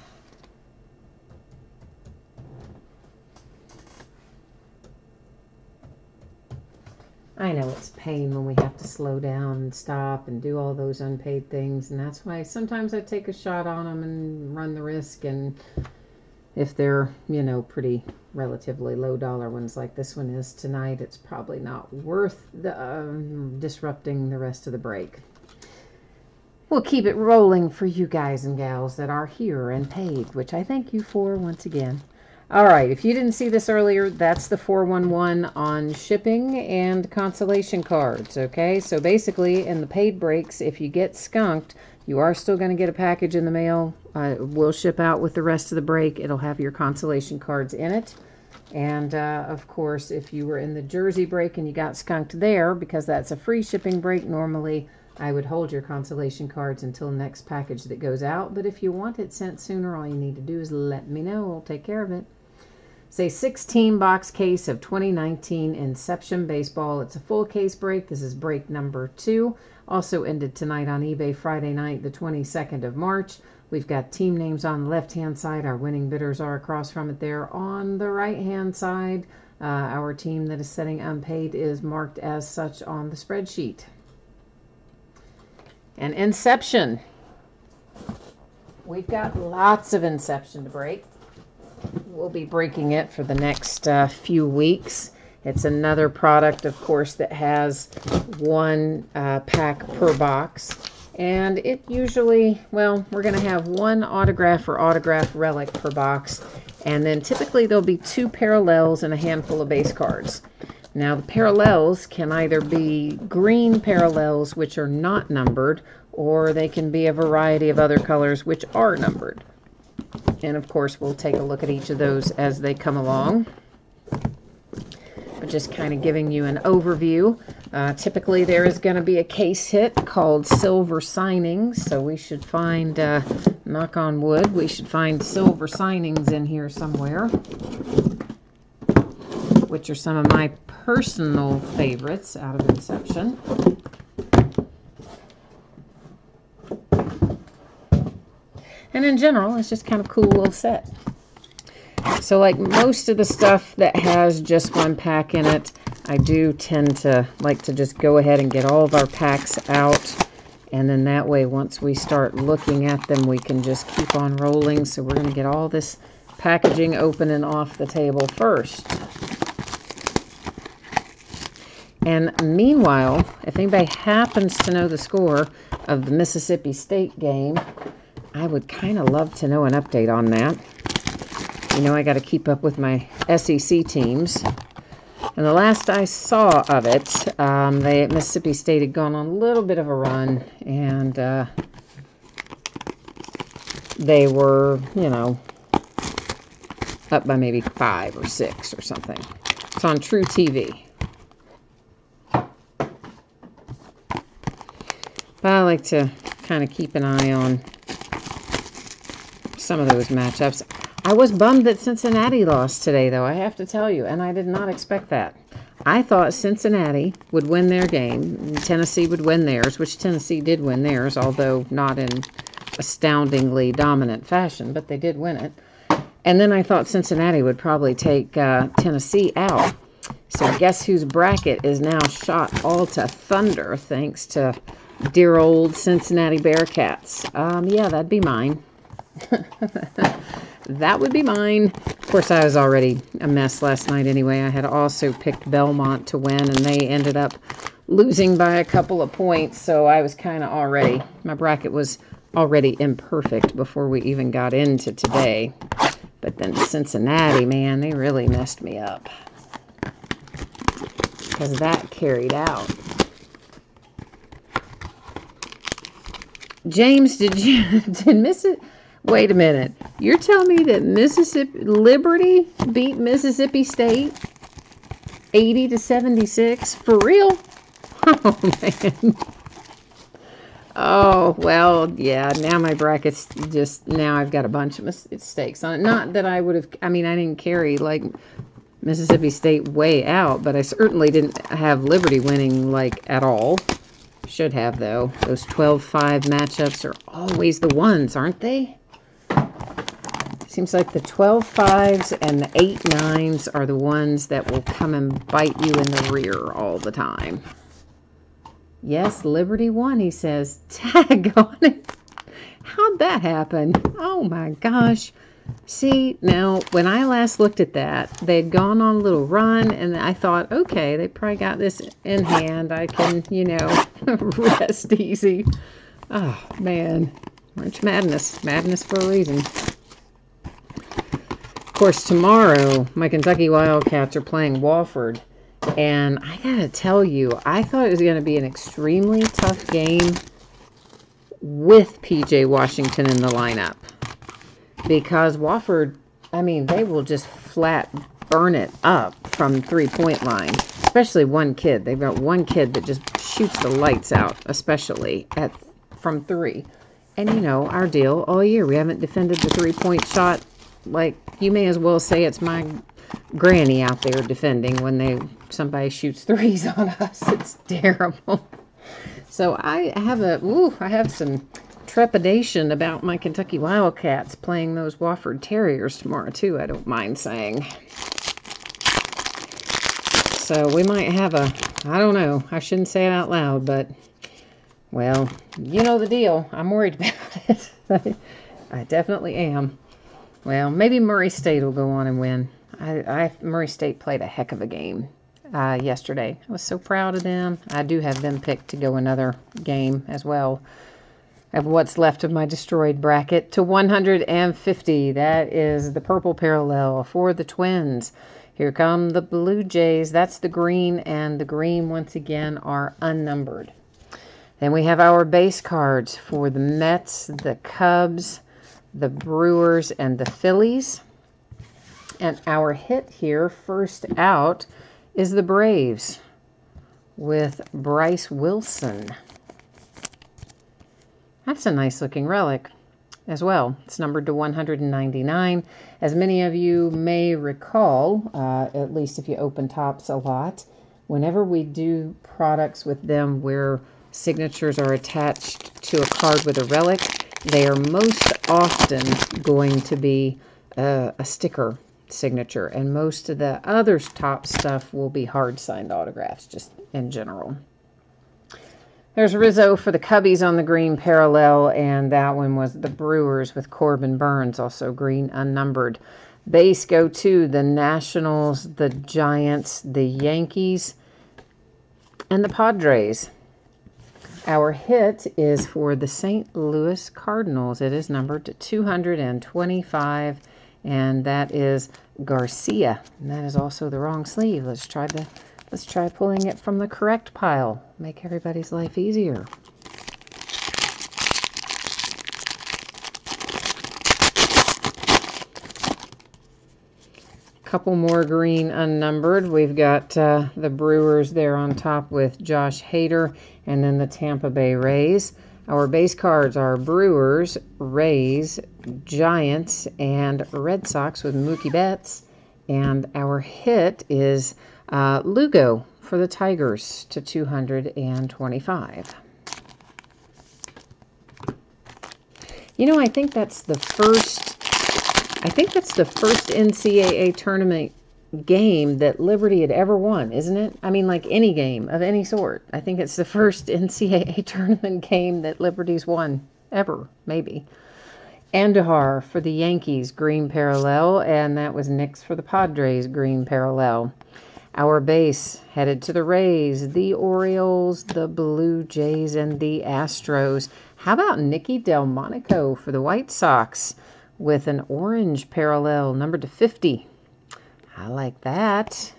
I know it's pain when we have to slow down and stop and do all those unpaid things, and that's why sometimes I take a shot on them and run the risk. And if they're, you know, pretty relatively low dollar ones like this one is tonight, it's probably not worth the disrupting the rest of the break. We'll keep it rolling for you guys and gals that are here and paid, which I thank you for once again. All right, if you didn't see this earlier, that's the 411 on shipping and consolation cards, okay? So basically, in the paid breaks, if you get skunked, you are still going to get a package in the mail. We'll ship out with the rest of the break. It'll have your consolation cards in it. And, of course, if you were in the Jersey break and you got skunked there, because that's a free shipping break, normally I would hold your consolation cards until the next package that goes out. But if you want it sent sooner, all you need to do is let me know. We'll take care of it. It's a 16-box case of 2019 Inception Baseball. It's a full case break. This is break number 2. Also ended tonight on eBay Friday night, the 22nd of March. We've got team names on the left-hand side. Our winning bidders are across from it there. On the right-hand side, our team that is setting unpaid is marked as such on the spreadsheet. And Inception. We've got lots of Inception to break. We'll be breaking it for the next few weeks. It's another product, of course, that has one pack per box. And it usually, well, we're going to have one autograph or autograph relic per box. And then typically there'll be 2 parallels and a handful of base cards. Now, the parallels can either be green parallels, which are not numbered, or they can be a variety of other colors, which are numbered. And, of course, we'll take a look at each of those as they come along. But just kind of giving you an overview. Typically, there is going to be a case hit called Silver Signings. So we should find, knock on wood, we should find Silver Signings in here somewhere, which are some of my personal favorites out of Inception. And in general, it's just kind of cool little set. So like most of the stuff that has just one pack in it, I do tend to like to just go ahead and get all of our packs out. And then that way, once we start looking at them, we can just keep on rolling. So we're going to get all this packaging open and off the table first. And meanwhile, if anybody happens to know the score of the Mississippi State game, I would kind of love to know an update on that. You know, I got to keep up with my SEC teams. And the last I saw of it, Mississippi State had gone on a little bit of a run. And they were, you know, up by maybe 5 or 6 or something. It's on True TV. But I like to kind of keep an eye on some of those matchups. I was bummed that Cincinnati lost today, though, I have to tell you, and I did not expect that. I thought Cincinnati would win their game, and Tennessee would win theirs, which Tennessee did win theirs, although not in astoundingly dominant fashion, but they did win it. And then I thought Cincinnati would probably take Tennessee out. So guess whose bracket is now shot all to thunder, thanks to dear old Cincinnati Bearcats. Yeah, that'd be mine. That would be mine. Of course, I was already a mess last night anyway. I had also picked Belmont to win, and they ended up losing by a couple of points. So I was kind of already, my bracket was already imperfect before we even got into today. But then Cincinnati, man, they really messed me up, because that carried out. James, wait a minute. You're telling me that Mississippi Liberty beat Mississippi State 80-76? For real? Oh, man. Oh, well, yeah. Now my bracket's just, now I've got a bunch of mistakes on it. Not that I would have, I mean, I didn't carry, like, Mississippi State way out, but I certainly didn't have Liberty winning, like, at all. Should have, though. Those 12-5 matchups are always the ones, aren't they? Seems like the 12 fives and the 8 nines are the ones that will come and bite you in the rear all the time. Yes, Liberty won, he says. Tag on it. How'd that happen? Oh my gosh. See, now, when I last looked at that, they'd gone on a little run, and I thought, okay, they probably got this in hand. I can, you know, rest easy. Oh, man. March Madness. Madness for a reason. Of course, tomorrow, my Kentucky Wildcats are playing Wofford. And I gotta tell you, I thought it was going to be an extremely tough game with P.J. Washington in the lineup. Because Wofford, I mean, they will just flat burn it up from three-point line. Especially one kid. They've got one kid that just shoots the lights out, especially from three. And, you know, our deal all year. We haven't defended the three-point shot. Like, you may as well say it's my granny out there defending when somebody shoots threes on us. It's terrible. So I have some trepidation about my Kentucky Wildcats playing those Wofford Terriers tomorrow too, I don't mind saying. So we might have I don't know, I shouldn't say it out loud, but, well, you know the deal. I'm worried about it. I definitely am. Well, maybe Murray State will go on and win. Murray State played a heck of a game yesterday. I was so proud of them. I do have them picked to go another game as well. I have what's left of my destroyed bracket to 150. That is the purple parallel for the Twins. Here come the Blue Jays. That's the green, and the green once again are unnumbered. Then we have our base cards for the Mets, the Cubs, the Brewers, and the Phillies. And our hit here, first out, is the Braves with Bryce Wilson. That's a nice looking relic as well. It's numbered to 199. As many of you may recall, at least if you open Topps a lot, whenever we do products with them where signatures are attached to a card with a relic, they are most often going to be a sticker signature, and most of the other top stuff will be hard signed autographs just in general. There's Rizzo for the Cubbies on the green parallel, and that one was the Brewers with Corbin Burns, also green unnumbered. Base go to the Nationals, the Giants, the Yankees, and the Padres. Our hit is for the St. Louis Cardinals. It is numbered to 225, and that is Garcia. And that is also the wrong sleeve. Let's try pulling it from the correct pile. Make everybody's life easier. Couple more green unnumbered. We've got the Brewers there on top with Josh Hader, and then the Tampa Bay Rays. Our base cards are Brewers, Rays, Giants, and Red Sox with Mookie Betts. And our hit is Lugo for the Tigers to 225. You know, I think that's the first NCAA tournament game that Liberty had ever won, isn't it? I mean, like any game of any sort. I think it's the first NCAA tournament game that Liberty's won ever, maybe. Andujar for the Yankees, green parallel, and that was Nix for the Padres, green parallel. Our base headed to the Rays, the Orioles, the Blue Jays, and the Astros. How about Nicky Delmonico for the White Sox with an orange parallel, numbered to 50? I like that.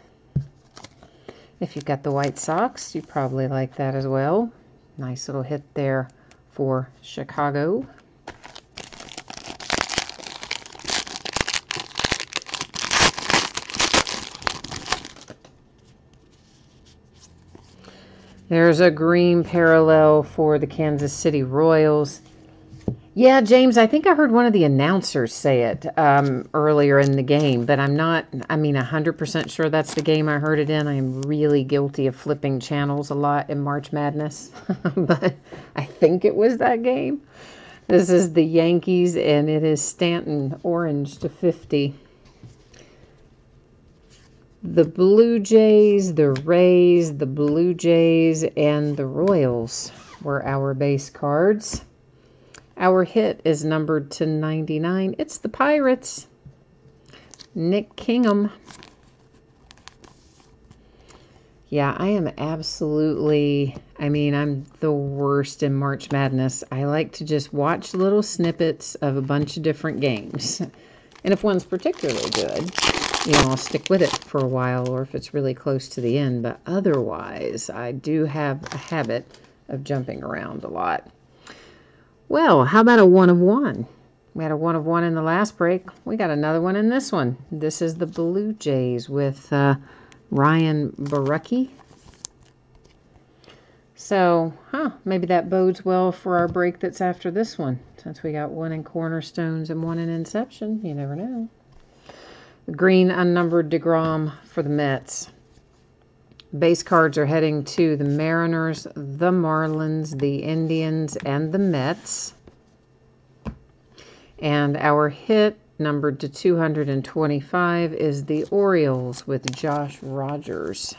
If you've got the White Sox, you probably like that as well. Nice little hit there for Chicago. There's a green parallel for the Kansas City Royals. Yeah, James, I think I heard one of the announcers say it earlier in the game, but I'm not, 100% sure that's the game I heard it in. I'm really guilty of flipping channels a lot in March Madness, but I think it was that game. This is the Yankees, and it is Stanton, orange /50. The Blue Jays, the Rays, the Blue Jays, and the Royals were our base cards. Our hit is numbered to 99. It's the Pirates. Nick Kingham. Yeah, I am absolutely, I'm the worst in March Madness. I like to just watch little snippets of a bunch of different games. And if one's particularly good, I'll stick with it for a while, or if it's really close to the end. But otherwise, I do have a habit of jumping around a lot. Well, how about a 1 of 1? We had a 1 of 1 in the last break. We got another one in this one. This is the Blue Jays with Ryan Borucki. So, maybe that bodes well for our break that's after this one, since we got one in Cornerstones and one in Inception. You never know. The green unnumbered DeGrom for the Mets. Base cards are heading to the Mariners, the Marlins, the Indians, and the Mets. And our hit, numbered to 225, is the Orioles with Josh Rogers.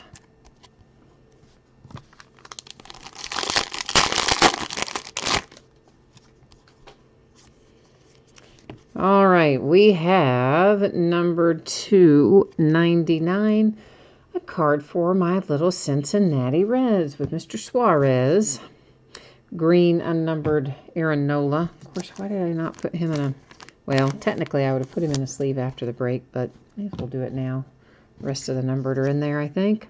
All right, we have numbered 299. A card for my little Cincinnati Reds with Mr. Suarez. Green unnumbered Aaron Nola. Of course, why did I not put him in a... Well, technically I would have put him in a sleeve after the break, but I guess we'll do it now. The rest of the numbered are in there, I think.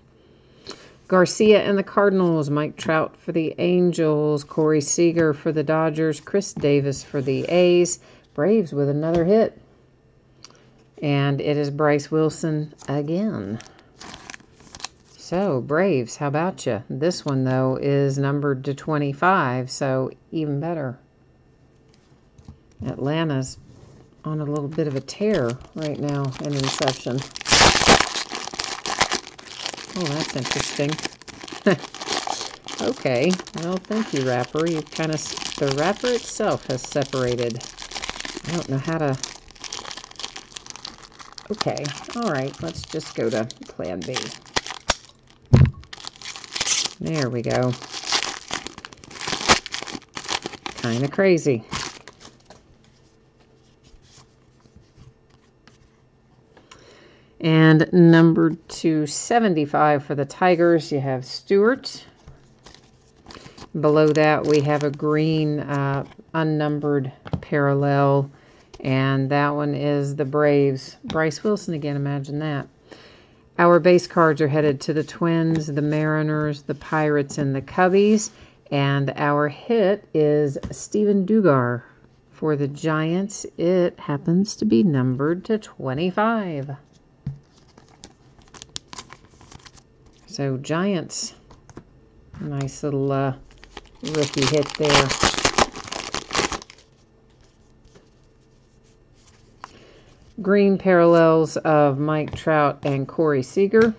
Garcia and the Cardinals. Mike Trout for the Angels. Corey Seager for the Dodgers. Chris Davis for the A's. Braves with another hit. And it is Bryce Wilson again. So, Braves, how about you? This one, though, is numbered to 25, so even better. Atlanta's on a little bit of a tear right now in Inception. Oh, that's interesting. Okay, well, thank you, wrapper. You kind of, the wrapper itself has separated. I don't know how to... Okay, all right, let's just go to Plan B. There we go. Kind of crazy. And number 275 for the Tigers, you have Stewart. Below that, we have a green unnumbered parallel, and that one is the Braves. Bryce Wilson again, imagine that. Our base cards are headed to the Twins, the Mariners, the Pirates, and the Cubbies. And our hit is Steven Dugar for the Giants. It happens to be numbered to 25. So, Giants. Nice little rookie hit there. Green parallels of Mike Trout and Corey Seager.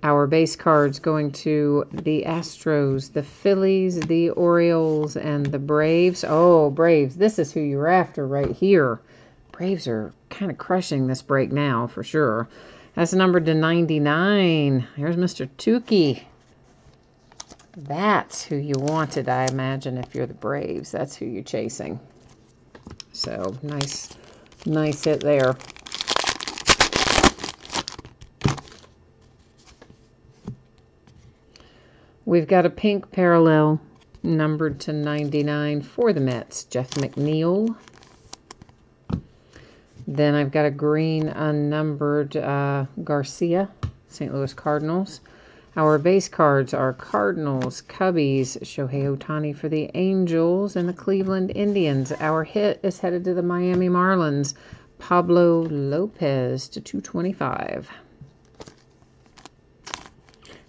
Our base cards going to the Astros, the Phillies, the Orioles, and the Braves. Oh, Braves. This is who you're after right here. Braves are kind of crushing this break now, for sure. That's numbered to 99. Here's Mr. Tukey. That's who you wanted, I imagine, if you're the Braves. That's who you're chasing. So, nice hit there. We've got a pink parallel numbered to 99 for the Mets, Jeff McNeil. Then I've got a green unnumbered Garcia, St. Louis Cardinals. Our base cards are Cardinals, Cubbies, Shohei Ohtani for the Angels, and the Cleveland Indians. Our hit is headed to the Miami Marlins, Pablo Lopez to 225.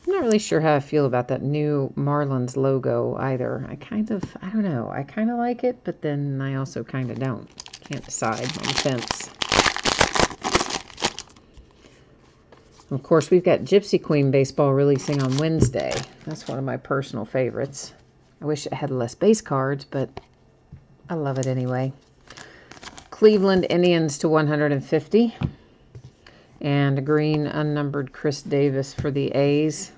I'm not really sure how I feel about that new Marlins logo either. I don't know. I kind of like it, but then I also kind of don't. Can't decide, on the fence. Of course, we've got Gypsy Queen Baseball releasing on Wednesday. That's one of my personal favorites. I wish it had less base cards, but I love it anyway. Cleveland Indians to 150. And a green unnumbered Chris Davis for the A's.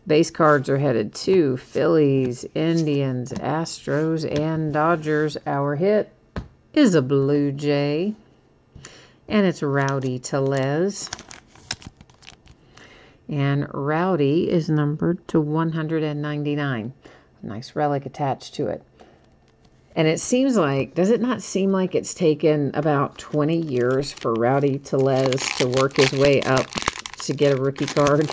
Base cards are headed to Phillies, Indians, Astros, and Dodgers. Our hit is a Blue Jay. And it's Rowdy Tellez. And Rowdy is numbered to 199. Nice relic attached to it. And it seems like, does it not seem like it's taken about 20 years for Rowdy Tellez to work his way up to get a rookie card?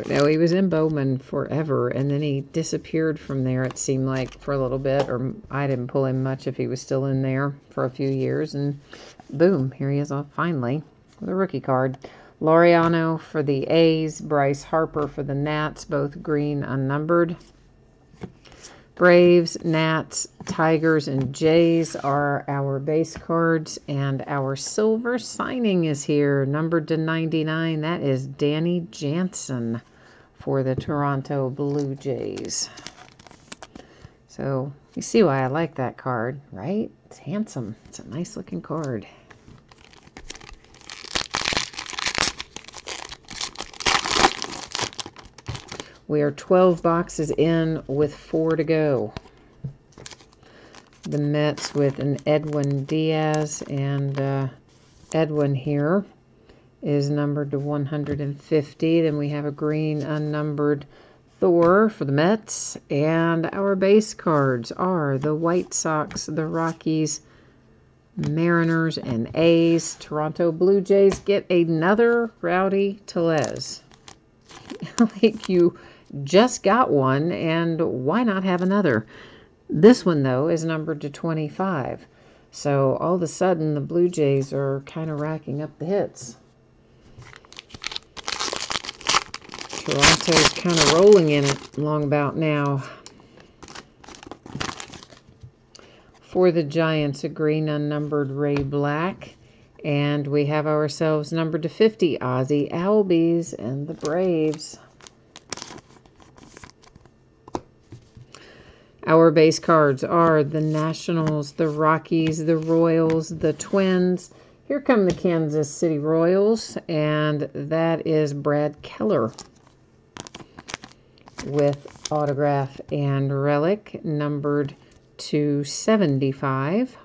No, he was in Bowman forever, and then he disappeared from there, it seemed like, for a little bit. Or I didn't pull him much if he was still in there for a few years. And boom, here he is finally with a rookie card. Laureano for the A's, Bryce Harper for the Nats, both green unnumbered. Braves, Nats, Tigers, and Jays are our base cards, and our silver signing is here, numbered to 99. That is Danny Jansen for the Toronto Blue Jays. So you see why I like that card, right? It's handsome. It's a nice looking card. We are 12 boxes in with 4 to go. The Mets with an Edwin Diaz, and Edwin here is numbered to 150. Then we have a green unnumbered Thor for the Mets. And our base cards are the White Sox, the Rockies, Mariners, and A's. Toronto Blue Jays get another Rowdy Tellez. Like you just got one, and why not have another? This one, though, is numbered to 25. So all of a sudden, the Blue Jays are kind of racking up the hits. Toronto's kind of rolling in it long about now. For the Giants, a green unnumbered Ray Black. And we have ourselves numbered to 50, Ozzie Albies and the Braves. Our base cards are the Nationals, the Rockies, the Royals, the Twins. Here come the Kansas City Royals, and that is Brad Keller with autograph and relic, numbered to 75.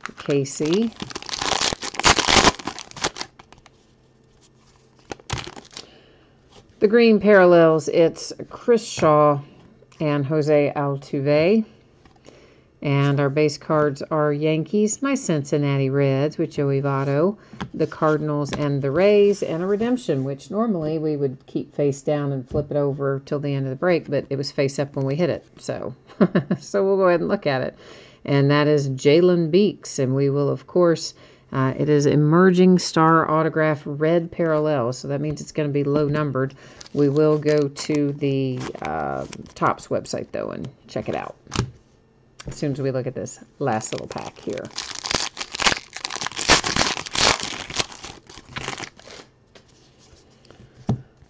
KC. The green parallels, it's Chris Shaw and Jose Altuve. And our base cards are Yankees, my Cincinnati Reds with Joey Votto, the Cardinals and the Rays, and a redemption, which normally we would keep face down and flip it over till the end of the break, but it was face up when we hit it. So, so we'll go ahead and look at it. And that is Jalen Beeks, and we will, of course, it is Emerging Star Autograph Red Parallel, so that means it's going to be low numbered. We will go to the Topps website, though, and check it out as soon as we look at this last little pack here.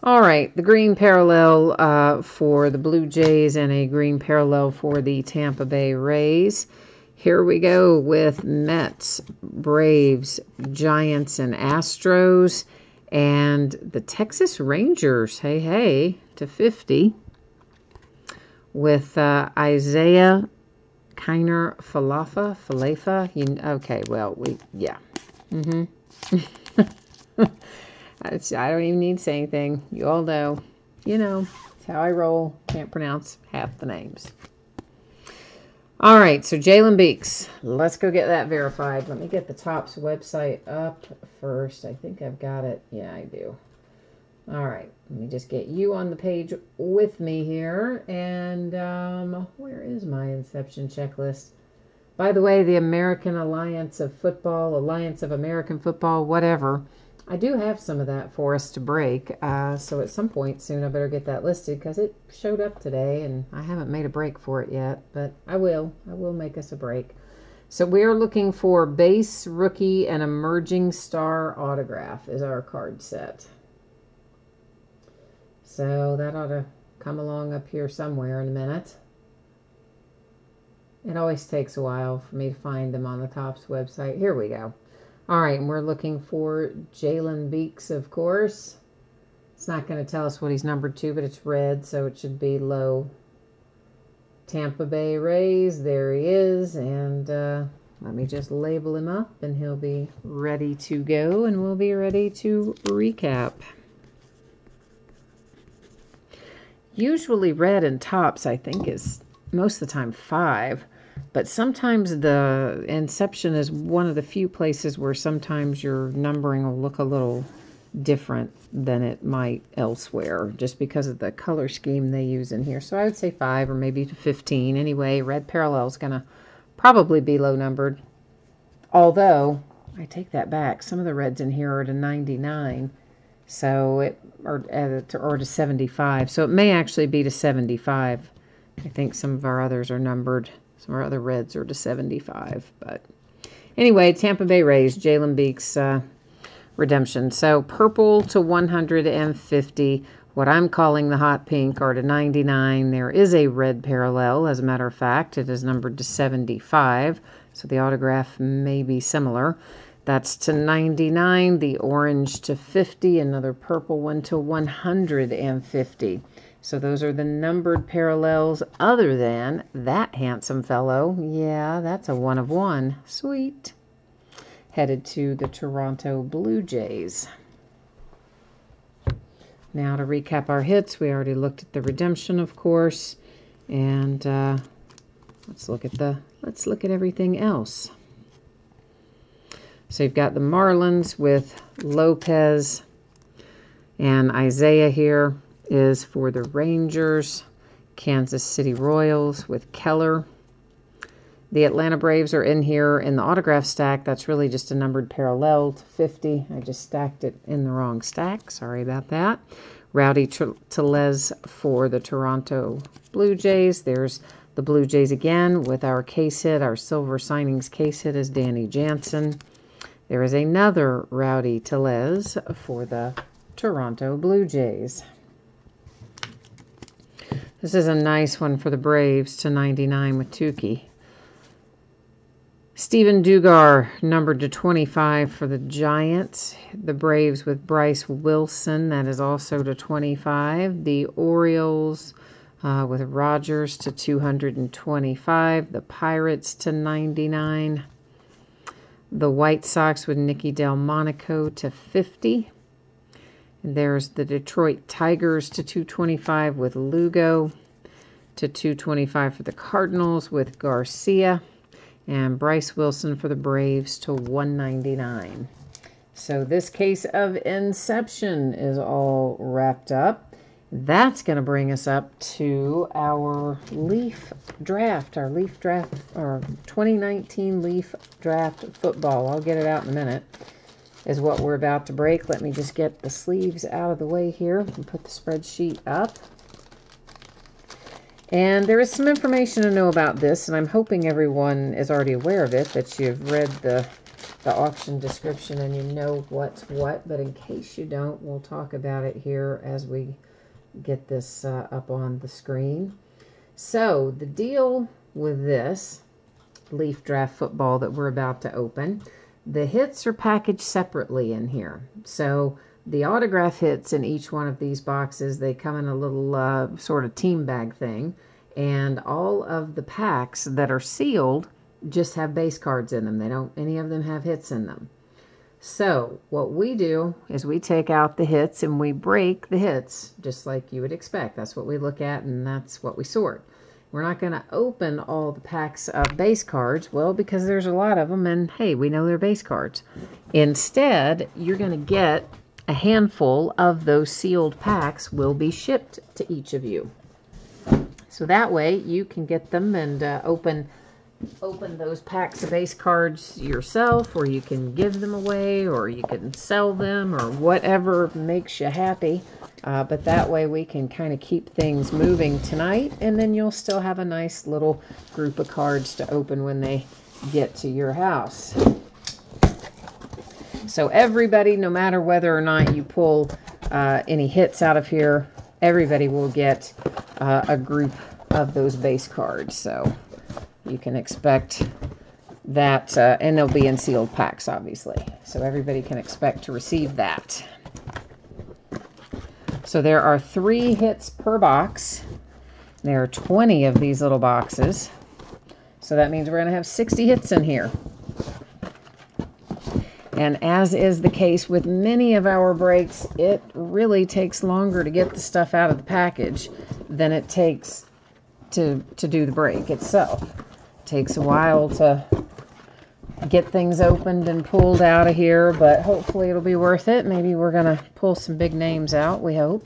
All right, the green parallel for the Blue Jays and a green parallel for the Tampa Bay Rays. Here we go with Mets, Braves, Giants, and Astros, and the Texas Rangers, hey, to 50, with Isaiah Kiner Falefa. Okay, well, yeah. I don't even need to say anything. You all know. You know, it's how I roll. Can't pronounce half the names. All right, so Jalen Beeks. Let's go get that verified. Let me get the Topps website up first. I think I've got it. Yeah, I do. All right, let me just get you on the page with me here. And where is my Inception checklist? By the way, the American Alliance of Football, Alliance of American Football, whatever. I do have some of that for us to break, so at some point soon I better get that listed because it showed up today and I haven't made a break for it yet, but I will make us a break. So we're looking for base, rookie, and emerging star autograph is our card set. So that ought to come along up here somewhere in a minute. It always takes a while for me to find them on the Topps website. Here we go. All right, and we're looking for Jalen Beeks, of course. It's not going to tell us what he's numbered to, but it's red, so it should be low. Tampa Bay Rays, there he is, and let me just label him up, and he'll be ready to go, and we'll be ready to recap. Usually red and Topps, I think, is most of the time 5. But sometimes the Inception is one of the few places where sometimes your numbering will look a little different than it might elsewhere, just because of the color scheme they use in here. So I would say 5 or maybe to 15. Anyway, red parallel is going to probably be low numbered. Although, I take that back. Some of the reds in here are to 99. So it or to 75. So it may actually be to 75. I think some of our others are numbered. Some of our other reds are to 75. But anyway, Tampa Bay Rays, Jalen Beeks redemption. So purple to 150. What I'm calling the hot pink are to 99. There is a red parallel. As a matter of fact, it is numbered to 75. So the autograph may be similar. That's to 99, the orange to 50, another purple one to 150. So those are the numbered parallels other than that handsome fellow. Yeah, that's a 1 of 1. Sweet. Headed to the Toronto Blue Jays. Now to recap our hits, we already looked at the redemption, of course. And let's look at everything else. So you've got the Marlins with Lopez, and Isaiah here is for the Rangers. Kansas City Royals with Keller. The Atlanta Braves are in here in the autograph stack. That's really just a numbered parallel to 50. I just stacked it in the wrong stack. Sorry about that. Rowdy Tellez for the Toronto Blue Jays. There's the Blue Jays again with our case hit. Our silver signings case hit is Danny Jansen. There is another Rowdy Tellez for the Toronto Blue Jays. This is a nice one for the Braves to 99 with Tukey. Steven Dugar, numbered to 25 for the Giants. The Braves with Bryce Wilson, that is also to 25. The Orioles with Rogers to 225. The Pirates to 99. The White Sox with Nicky Delmonico to 50. And there's the Detroit Tigers to 225 with Lugo. To 225 for the Cardinals with Garcia. And Bryce Wilson for the Braves to 199. So this case of Inception is all wrapped up. That's going to bring us up to our Leaf Draft, our 2019 Leaf Draft football. I'll get it out in a minute, is what we're about to break. Let me just get the sleeves out of the way here and put the spreadsheet up. And there is some information to know about this, and I'm hoping everyone is already aware of it, that you've read the auction description and you know what's what. But in case you don't, we'll talk about it here as we get this up on the screen. So the deal with this Leaf Draft football that we're about to open, the hits are packaged separately in here. So the autograph hits in each one of these boxes, they come in a little sort of team bag thing. And all of the packs that are sealed just have base cards in them. They don't, any of them have hits in them. So what we do is we take out the hits and we break the hits just like you would expect. That's what we look at and that's what we sort. We're not going to open all the packs of base cards, well, because there's a lot of them and hey, we know they're base cards. Instead, you're going to get a handful of those sealed packs will be shipped to each of you. So that way you can get them and open those packs of base cards yourself, or you can give them away, or you can sell them, or whatever makes you happy. But that way we can kind of keep things moving tonight, and then you'll still have a nice little group of cards to open when they get to your house. So everybody, no matter whether or not you pull any hits out of here, everybody will get a group of those base cards. So you can expect that, and they'll be in sealed packs, obviously. So everybody can expect to receive that. So there are 3 hits per box. There are 20 of these little boxes. So that means we're going to have 60 hits in here. And as is the case with many of our breaks, it really takes longer to get the stuff out of the package than it takes to do the break itself. It takes a while to get things opened and pulled out of here, but hopefully it'll be worth it. Maybe we're going to pull some big names out. We hope.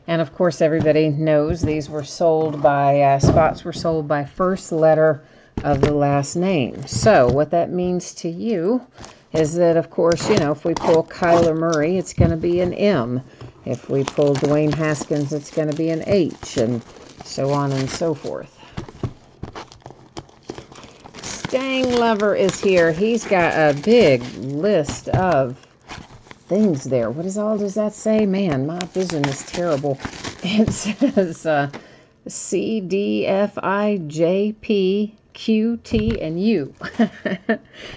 And of course, everybody knows these were sold by, spots were sold by first letter of the last name. So what that means to you is that, of course, you know, if we pull Kyler Murray, it's going to be an M. If we pull Dwayne Haskins, it's going to be an H, and so on and so forth. Stang Lover is here. He's got a big list of things there. What does that say? Man, my vision is terrible. It says C, D, F, I, J, P, Q, T, and U.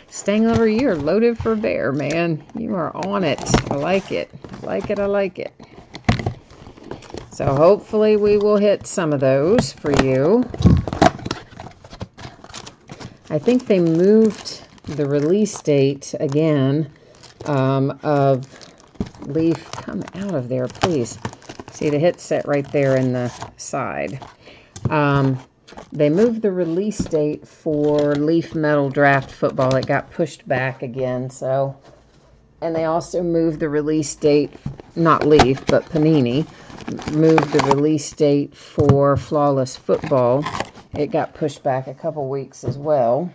Stang Lover, you're loaded for bear, man. You are on it. I like it. I like it. So hopefully we will hit some of those for you. I think they moved the release date again of Leaf. Come out of there, please. See the hit set right there in the side. They moved the release date for Leaf Metal Draft Football. It got pushed back again. So, and they also moved the release date, not Leaf, but Panini, moved the release date for Flawless Football. It got pushed back a couple weeks as well.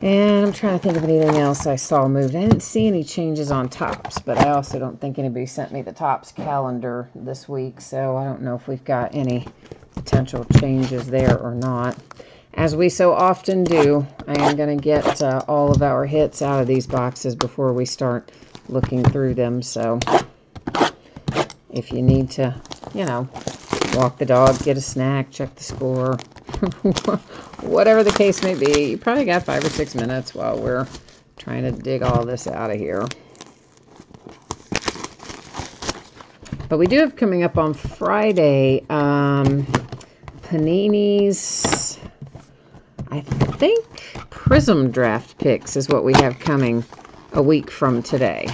And I'm trying to think of anything else I saw moved. I didn't see any changes on Topps, but I also don't think anybody sent me the Topps calendar this week, so I don't know if we've got any potential changes there or not. As we so often do, I am going to get all of our hits out of these boxes before we start looking through them, so if you need to, you know, walk the dog, get a snack, check the score, whatever the case may be, you probably got 5 or 6 minutes while we're trying to dig all this out of here. But we do have coming up on Friday, Panini's, I think, Prism Draft Picks is what we have coming a week from today.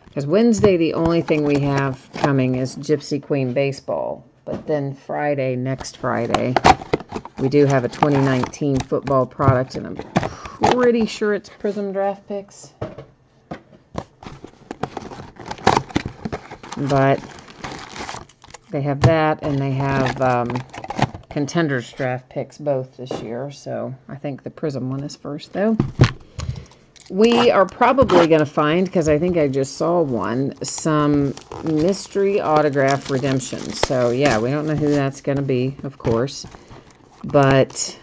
Because Wednesday, the only thing we have coming is Gypsy Queen Baseball. But then Friday, next Friday, we do have a 2019 football product, and I'm pretty sure it's Prism Draft Picks. But they have that, and they have Contenders Draft Picks both this year. So I think the Prism one is first, though. We are probably going to find, because I think I just saw one, some mystery autograph redemptions. So, yeah, we don't know who that's going to be, of course. But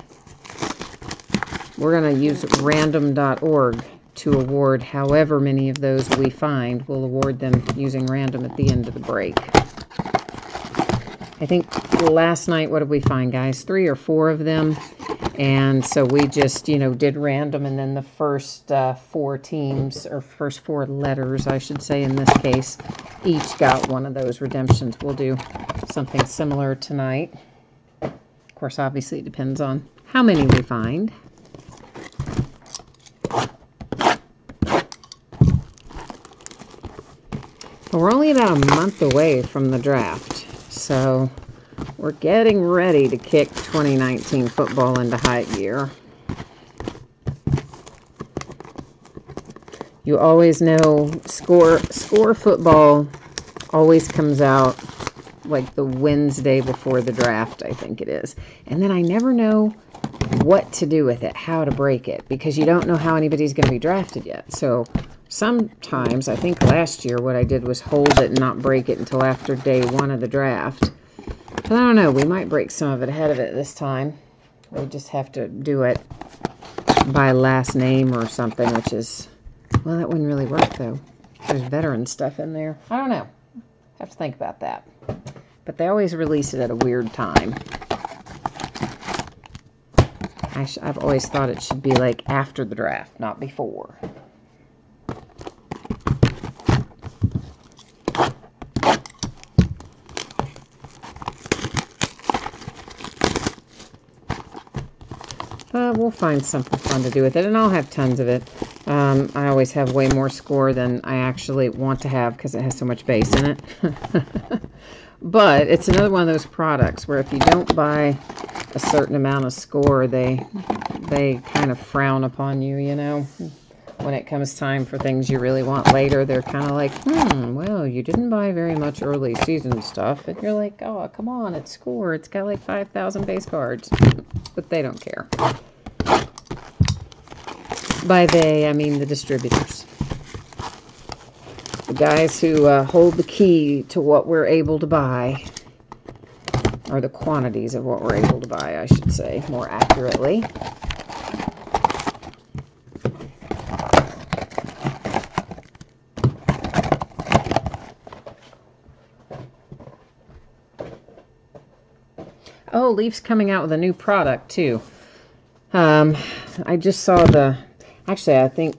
we're going to use random.org to award however many of those we find. We'll award them using random at the end of the break. I think last night, what did we find, guys? 3 or 4 of them. And so we just, you know, did random, and then the first 4 teams, or first 4 letters, I should say in this case, each got one of those redemptions. We'll do something similar tonight. Of course, obviously it depends on how many we find. But we're only about a month away from the draft, so we're getting ready to kick 2019 football into high gear. You always know score football always comes out like the Wednesday before the draft, I think it is. And then I never know what to do with it, how to break it, because you don't know how anybody's going to be drafted yet. So sometimes, I think last year what I did was hold it and not break it until after day 1 of the draft. But I don't know, we might break some of it ahead of it this time. We just have to do it by last name or something, which is, well, that wouldn't really work though. There's veteran stuff in there. I don't know. Have to think about that. But they always release it at a weird time. I've always thought it should be like after the draft, not before. But we'll find something fun to do with it, and I'll have tons of it. I always have way more score than I actually want to have because it has so much base in it. But it's another one of those products where if you don't buy a certain amount of score, they kind of frown upon you, you know. When it comes time for things you really want later, they're kind of like, well, you didn't buy very much early season stuff. And you're like, oh, come on, it's score. It's got like 5,000 base cards. But they don't care. By they, I mean the distributors. The guys who hold the key to what we're able to buy. Or the quantities of what we're able to buy, I should say, more accurately. Oh, Leaf's coming out with a new product, too. I just saw actually, I think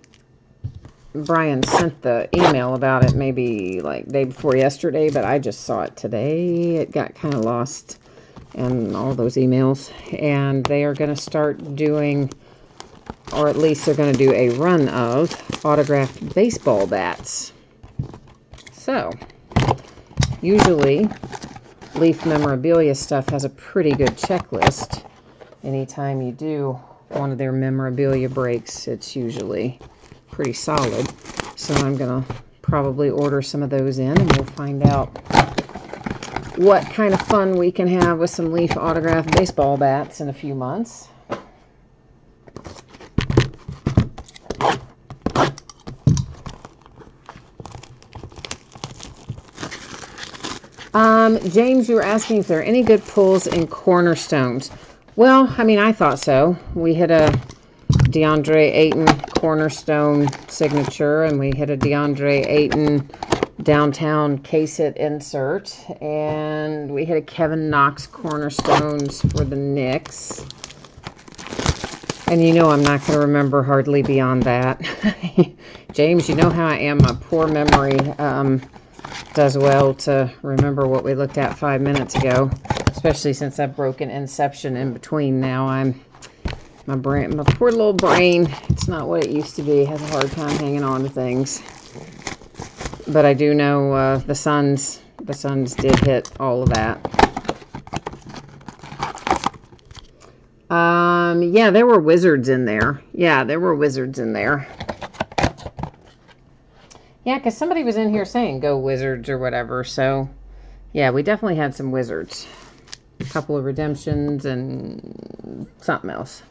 Brian sent the email about it maybe like day before yesterday, but I just saw it today. It got kind of lost in all those emails. And they are going to start doing, or at least they're going to do a run of autographed baseball bats. So, usually Leaf memorabilia stuff has a pretty good checklist. Anytime you do one of their memorabilia breaks, it's usually pretty solid. So I'm going to probably order some of those in, and we'll find out what kind of fun we can have with some Leaf autographed baseball bats in a few months. James, you were asking if there are any good pulls in Cornerstones. Well, I mean, I thought so. We hit a DeAndre Ayton Cornerstone signature, and we hit a DeAndre Ayton downtown case it insert, and we hit a Kevin Knox Cornerstones for the Knicks. And you know I'm not going to remember hardly beyond that. James, you know how I am. My poor memory does well to remember what we looked at 5 minutes ago, especially since I've broken Inception in between now. My poor little brain, it's not what it used to be. It has a hard time hanging on to things. But I do know the Suns did hit all of that. Yeah, there were Wizards in there. Yeah, there were Wizards in there. Yeah, because somebody was in here saying go Wizards or whatever. So, yeah, we definitely had some Wizards. A couple of redemptions and something else.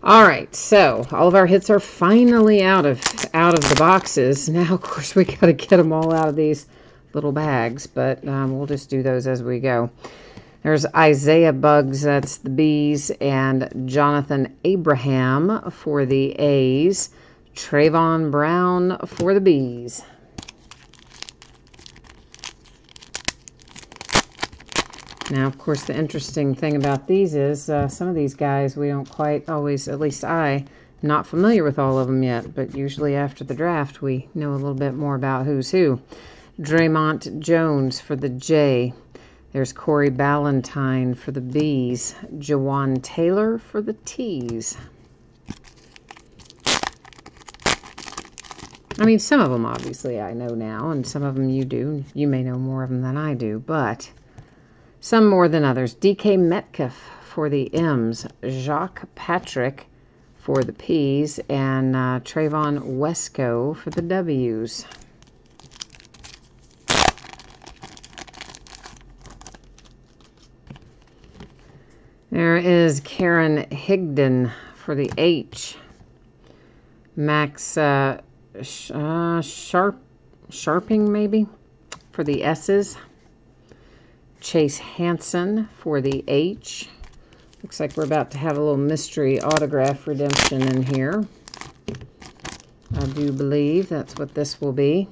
All right, so all of our hits are finally out of the boxes. Now, of course, we got to get them all out of these little bags, but we'll just do those as we go. There's Isaiah Bugs, that's the B's, and Jonathan Abraham for the A's. Trayvon Brown for the B's. Now, of course, the interesting thing about these is some of these guys we don't quite always, at least I'm not familiar with all of them yet, but usually after the draft we know a little bit more about who's who. Draymond Jones for the J. There's Corey Ballantyne for the B's. Jawan Taylor for the T's. I mean, some of them, obviously, I know now, and some of them you do. You may know more of them than I do, but some more than others. DK Metcalf for the M's. Jacques Patrick for the P's. And Trayvon Wesco for the W's. There is Karen Higdon for the H. Max Sharping, maybe, for the S's. Chase Hansen for the H. Looks like we're about to have a little mystery autograph redemption in here. I do believe that's what this will be.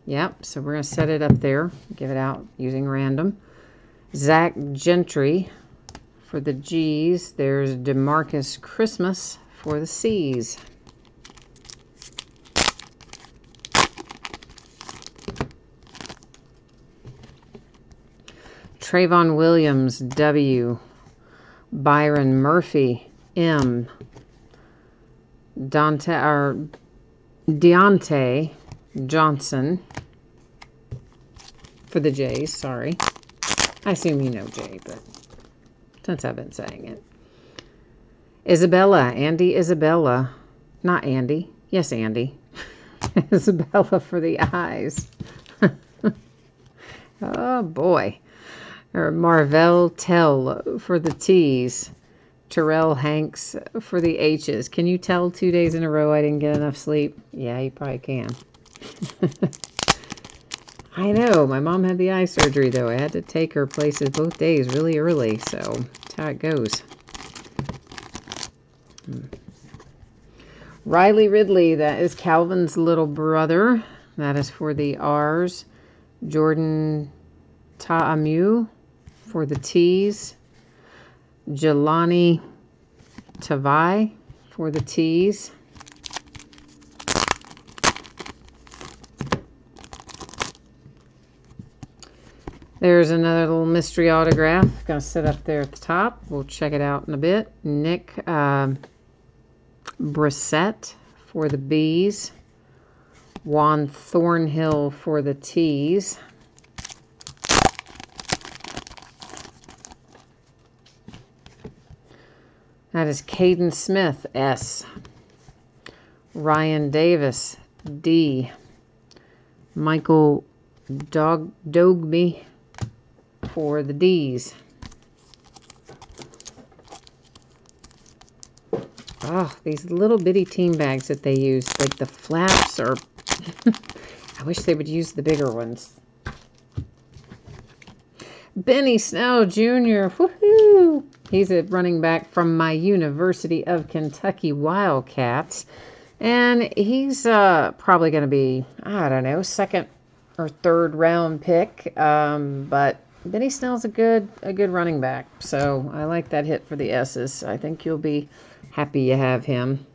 Yep, so we're going to set it up there, give it out using random. Zach Gentry For the G's, there's DeMarcus Christmas for the C's. Trayvon Williams, W. Byron Murphy, M. Deontay Johnson for the J's, sorry. I assume you know Jay, but since I've been saying it. Isabella, Andy Isabella. Not Andy. Yes, Andy. Isabella for the I's. Oh, boy. Or Marvell Tell for the T's. Terrell Hanks for the H's. Can you tell 2 days in a row I didn't get enough sleep? Yeah, you probably can. I know. My mom had the eye surgery, though. I had to take her places both days really early, so that's how it goes. Riley Ridley, that is Calvin's little brother. That is for the R's. Jordan Ta'amu for the T's. Jelani Tavai for the T's. There's another little mystery autograph. Going to sit up there at the top. We'll check it out in a bit. Nick Brissett for the B's. Juan Thornhill for the T's. That is Caden Smith, S. Ryan Davis, D. Michael Dogby for the D's. Oh, these little bitty team bags that they use, like the flaps are... I wish they would use the bigger ones. Benny Snell Jr. Woohoo! He's a running back from my University of Kentucky Wildcats. And he's probably going to be, I don't know, second or third round pick. But Benny Snell's a good running back. So I like that hit for the S's. I think you'll be happy you have him.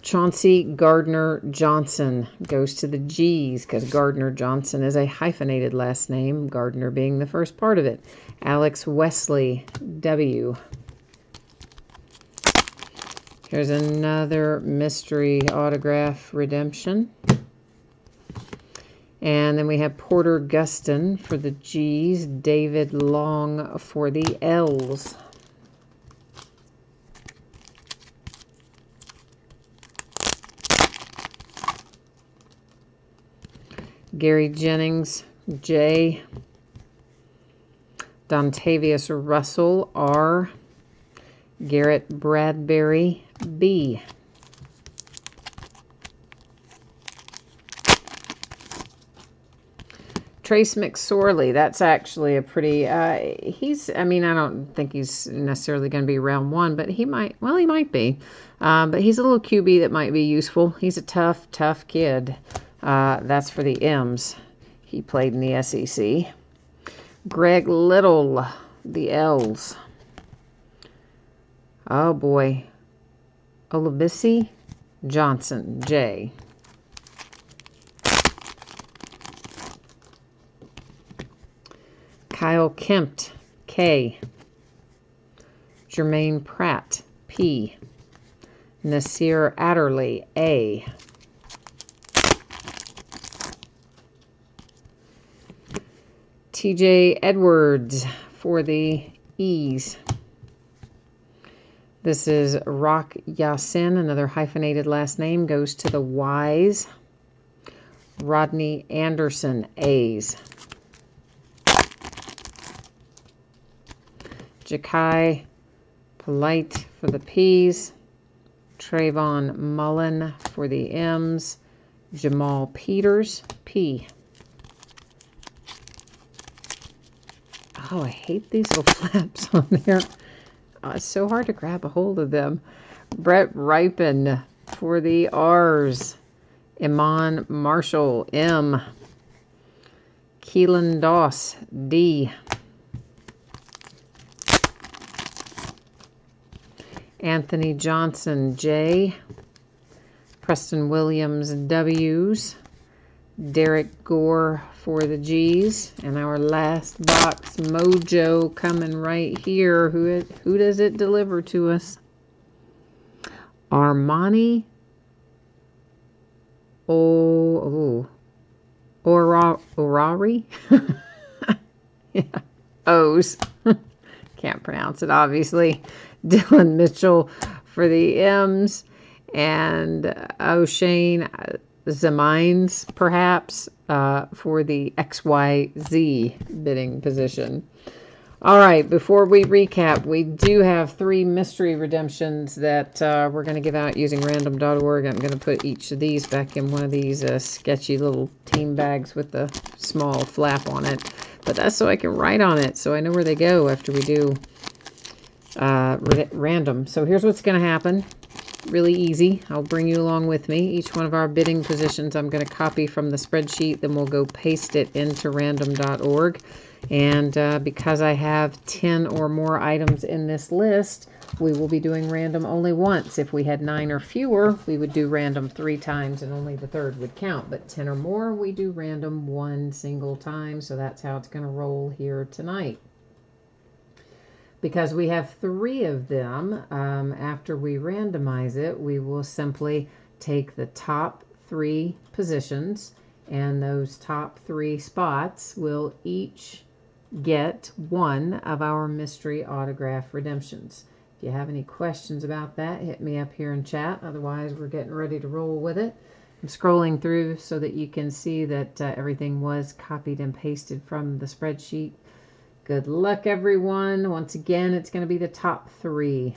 Chauncey Gardner Johnson goes to the G's because Gardner Johnson is a hyphenated last name, Gardner being the first part of it. Alex Wesley, W. Here's another mystery autograph redemption. And then we have Porter Gustin for the G's, David Long for the L's. Gary Jennings, J. Dontavius Russell, R. Garrett Bradbury, B. Trace McSorley, that's actually a pretty, I don't think he's necessarily going to be round one, but he might be. But he's a little QB that might be useful. He's a tough kid. That's for the M's. He played in the SEC. Greg Little, the L's. Oh boy. Olabisi Johnson, J. Kyle Kempt, K. Jermaine Pratt, P. Nasir Adderley, A. TJ Edwards for the E's. This is Rock Yasin, another hyphenated last name, goes to the Y's. Rodney Anderson, A's. Ja'Kai Polite for the P's. Trayvon Mullen for the M's. Jamal Peters, P. Oh, I hate these little flaps on there. Oh, it's so hard to grab a hold of them. Brett Ripon for the R's. Iman Marshall, M. Keelan Doss, D. Anthony Johnson, J. Preston Williams, W's. Derek Gore for the G's. And our last box, Mojo, coming right here. Who does it deliver to us? Armani Orari? Yeah. O's. Can't pronounce it, obviously. Dylan Mitchell for the M's. And O'Shane Zamines, perhaps, for the XYZ bidding position. All right, before we recap, we do have 3 mystery redemptions that we're going to give out using random.org. I'm going to put each of these back in one of these sketchy little team bags with the small flap on it. But that's so I can write on it, so I know where they go after we do random. So here's what's going to happen. Really easy. I'll bring you along with me. Each one of our bidding positions I'm going to copy from the spreadsheet, then we'll go paste it into random.org. And because I have 10 or more items in this list, we will be doing random only once. If we had 9 or fewer, we would do random 3 times and only the third would count. But 10 or more, we do random 1 single time. So that's how it's going to roll here tonight. Because we have 3 of them, after we randomize it, we will simply take the top 3 positions, and those top 3 spots will each get 1 of our mystery autograph redemptions. If you have any questions about that, hit me up here in chat. Otherwise, we're getting ready to roll with it. I'm scrolling through so that you can see that everything was copied and pasted from the spreadsheet. Good luck, everyone. Once again, it's going to be the top 3.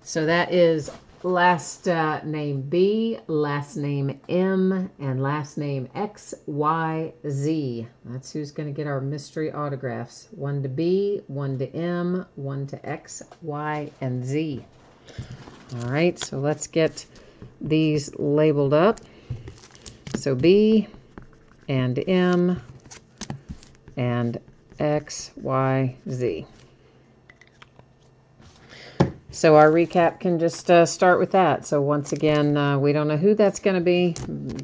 So that is last name B, last name M, and last name XYZ. That's who's going to get our mystery autographs. 1 to B, 1 to M, 1 to X, Y, and Z. All right, so let's get these labeled up. So B and M and X, Y, Z. So our recap can just start with that. So once again, we don't know who that's going to be.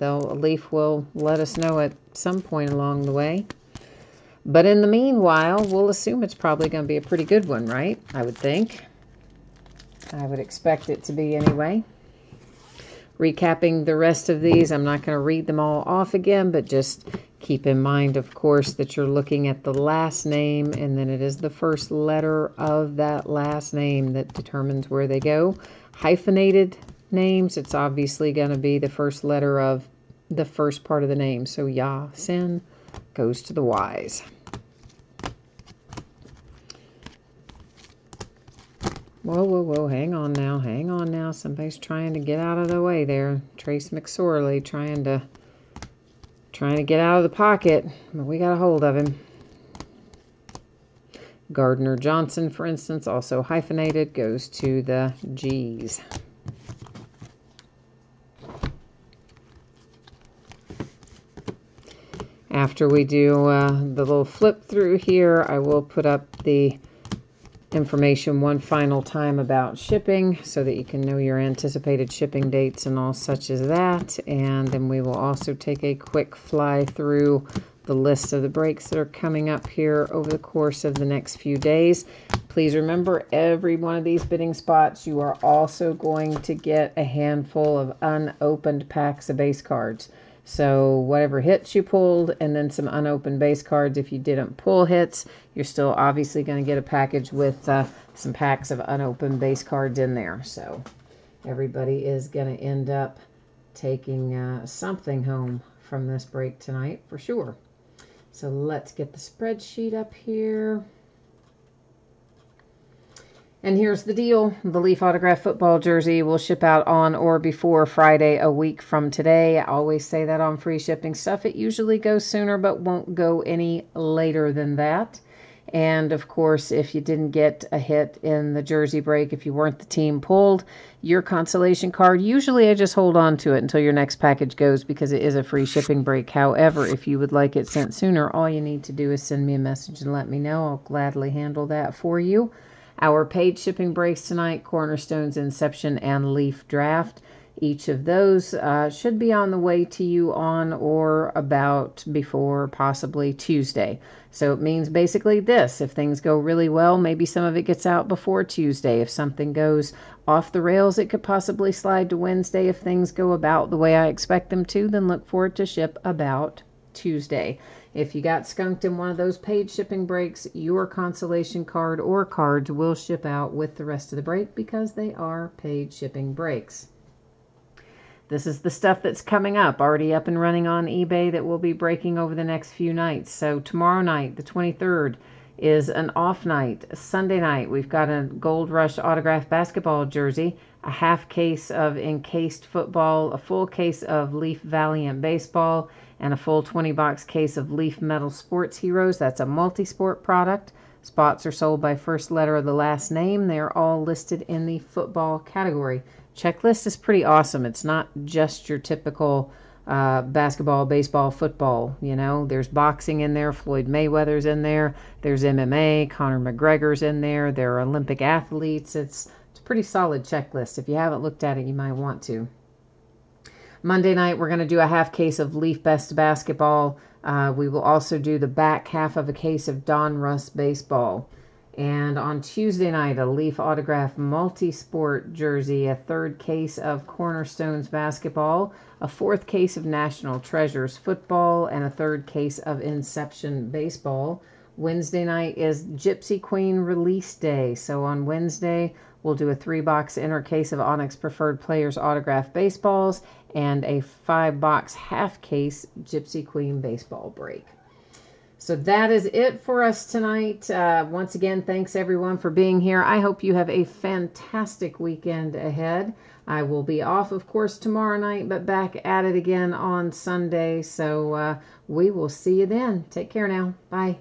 Leaf will let us know at some point along the way. But in the meanwhile, we'll assume it's probably going to be a pretty good one, right? I would think. I would expect it to be anyway. Recapping the rest of these, I'm not going to read them all off again, but just keep in mind, of course, that you're looking at the last name, and then it is the first letter of that last name that determines where they go. Hyphenated names, it's obviously going to be the first letter of the first part of the name. So Yasin goes to the Y's. Whoa, whoa, whoa, hang on now. Somebody's trying to get out of the way there. Trace McSorley trying to get out of the pocket, but we got a hold of him. Gardner Johnson, for instance, also hyphenated, goes to the G's. After we do the little flip through here, I will put up the information one final time about shipping so that you can know your anticipated shipping dates and all such as that. And then we will also take a quick fly through the list of the breaks that are coming up here over the course of the next few days. Please remember, every one of these bidding spots, you are also going to get a handful of unopened packs of base cards. So whatever hits you pulled, and then some unopened base cards. If you didn't pull hits, you're still obviously going to get a package with some packs of unopened base cards in there. So everybody is going to end up taking something home from this break tonight for sure. So let's get the spreadsheet up here. And here's the deal. The Leaf Autograph football jersey will ship out on or before Friday a week from today. I always say that on free shipping stuff. It usually goes sooner, but won't go any later than that. And of course, if you didn't get a hit in the jersey break, if you weren't the team pulled, your consolation card, usually I just hold on to it until your next package goes because it is a free shipping break. However, if you would like it sent sooner, all you need to do is send me a message and let me know. I'll gladly handle that for you. Our paid shipping breaks tonight, Cornerstones Inception and Leaf Draft. Each of those should be on the way to you on or about before possibly Tuesday. So it means basically this. If things go really well, maybe some of it gets out before Tuesday. If something goes off the rails, it could possibly slide to Wednesday. If things go about the way I expect them to, then look for it to ship about Tuesday. If you got skunked in one of those paid shipping breaks, your consolation card or cards will ship out with the rest of the break because they are paid shipping breaks. This is the stuff that's coming up, already up and running on eBay that will be breaking over the next few nights. So tomorrow night, the 23rd, is an off night. Sunday night, we've got a Gold Rush autographed basketball jersey, a half case of encased football, a full case of Leaf Valiant baseball, and a full 20-box case of Leaf Metal Sports Heroes. That's a multi-sport product. Spots are sold by first letter of the last name. They are all listed in the football category. Checklist is pretty awesome. It's not just your typical basketball, baseball, football. You know, there's boxing in there. Floyd Mayweather's in there. There's MMA. Conor McGregor's in there. There are Olympic athletes. It's a pretty solid checklist. If you haven't looked at it, you might want to. Monday night, we're going to do a half case of Leaf Best Basketball. We will also do the back half of a case of Don Russ Baseball. And on Tuesday night, a Leaf Autograph multi-sport jersey, a third case of Cornerstones Basketball, a fourth case of National Treasures Football, and a third case of Inception Baseball. Wednesday night is Gypsy Queen Release Day. So on Wednesday, we'll do a 3-box inner case of Onyx Preferred Players Autograph Baseballs and a 5-box half case Gypsy Queen Baseball break. So that is it for us tonight. Once again, thanks everyone for being here. I hope you have a fantastic weekend ahead. I will be off, of course, tomorrow night, but back at it again on Sunday. So we will see you then. Take care now. Bye.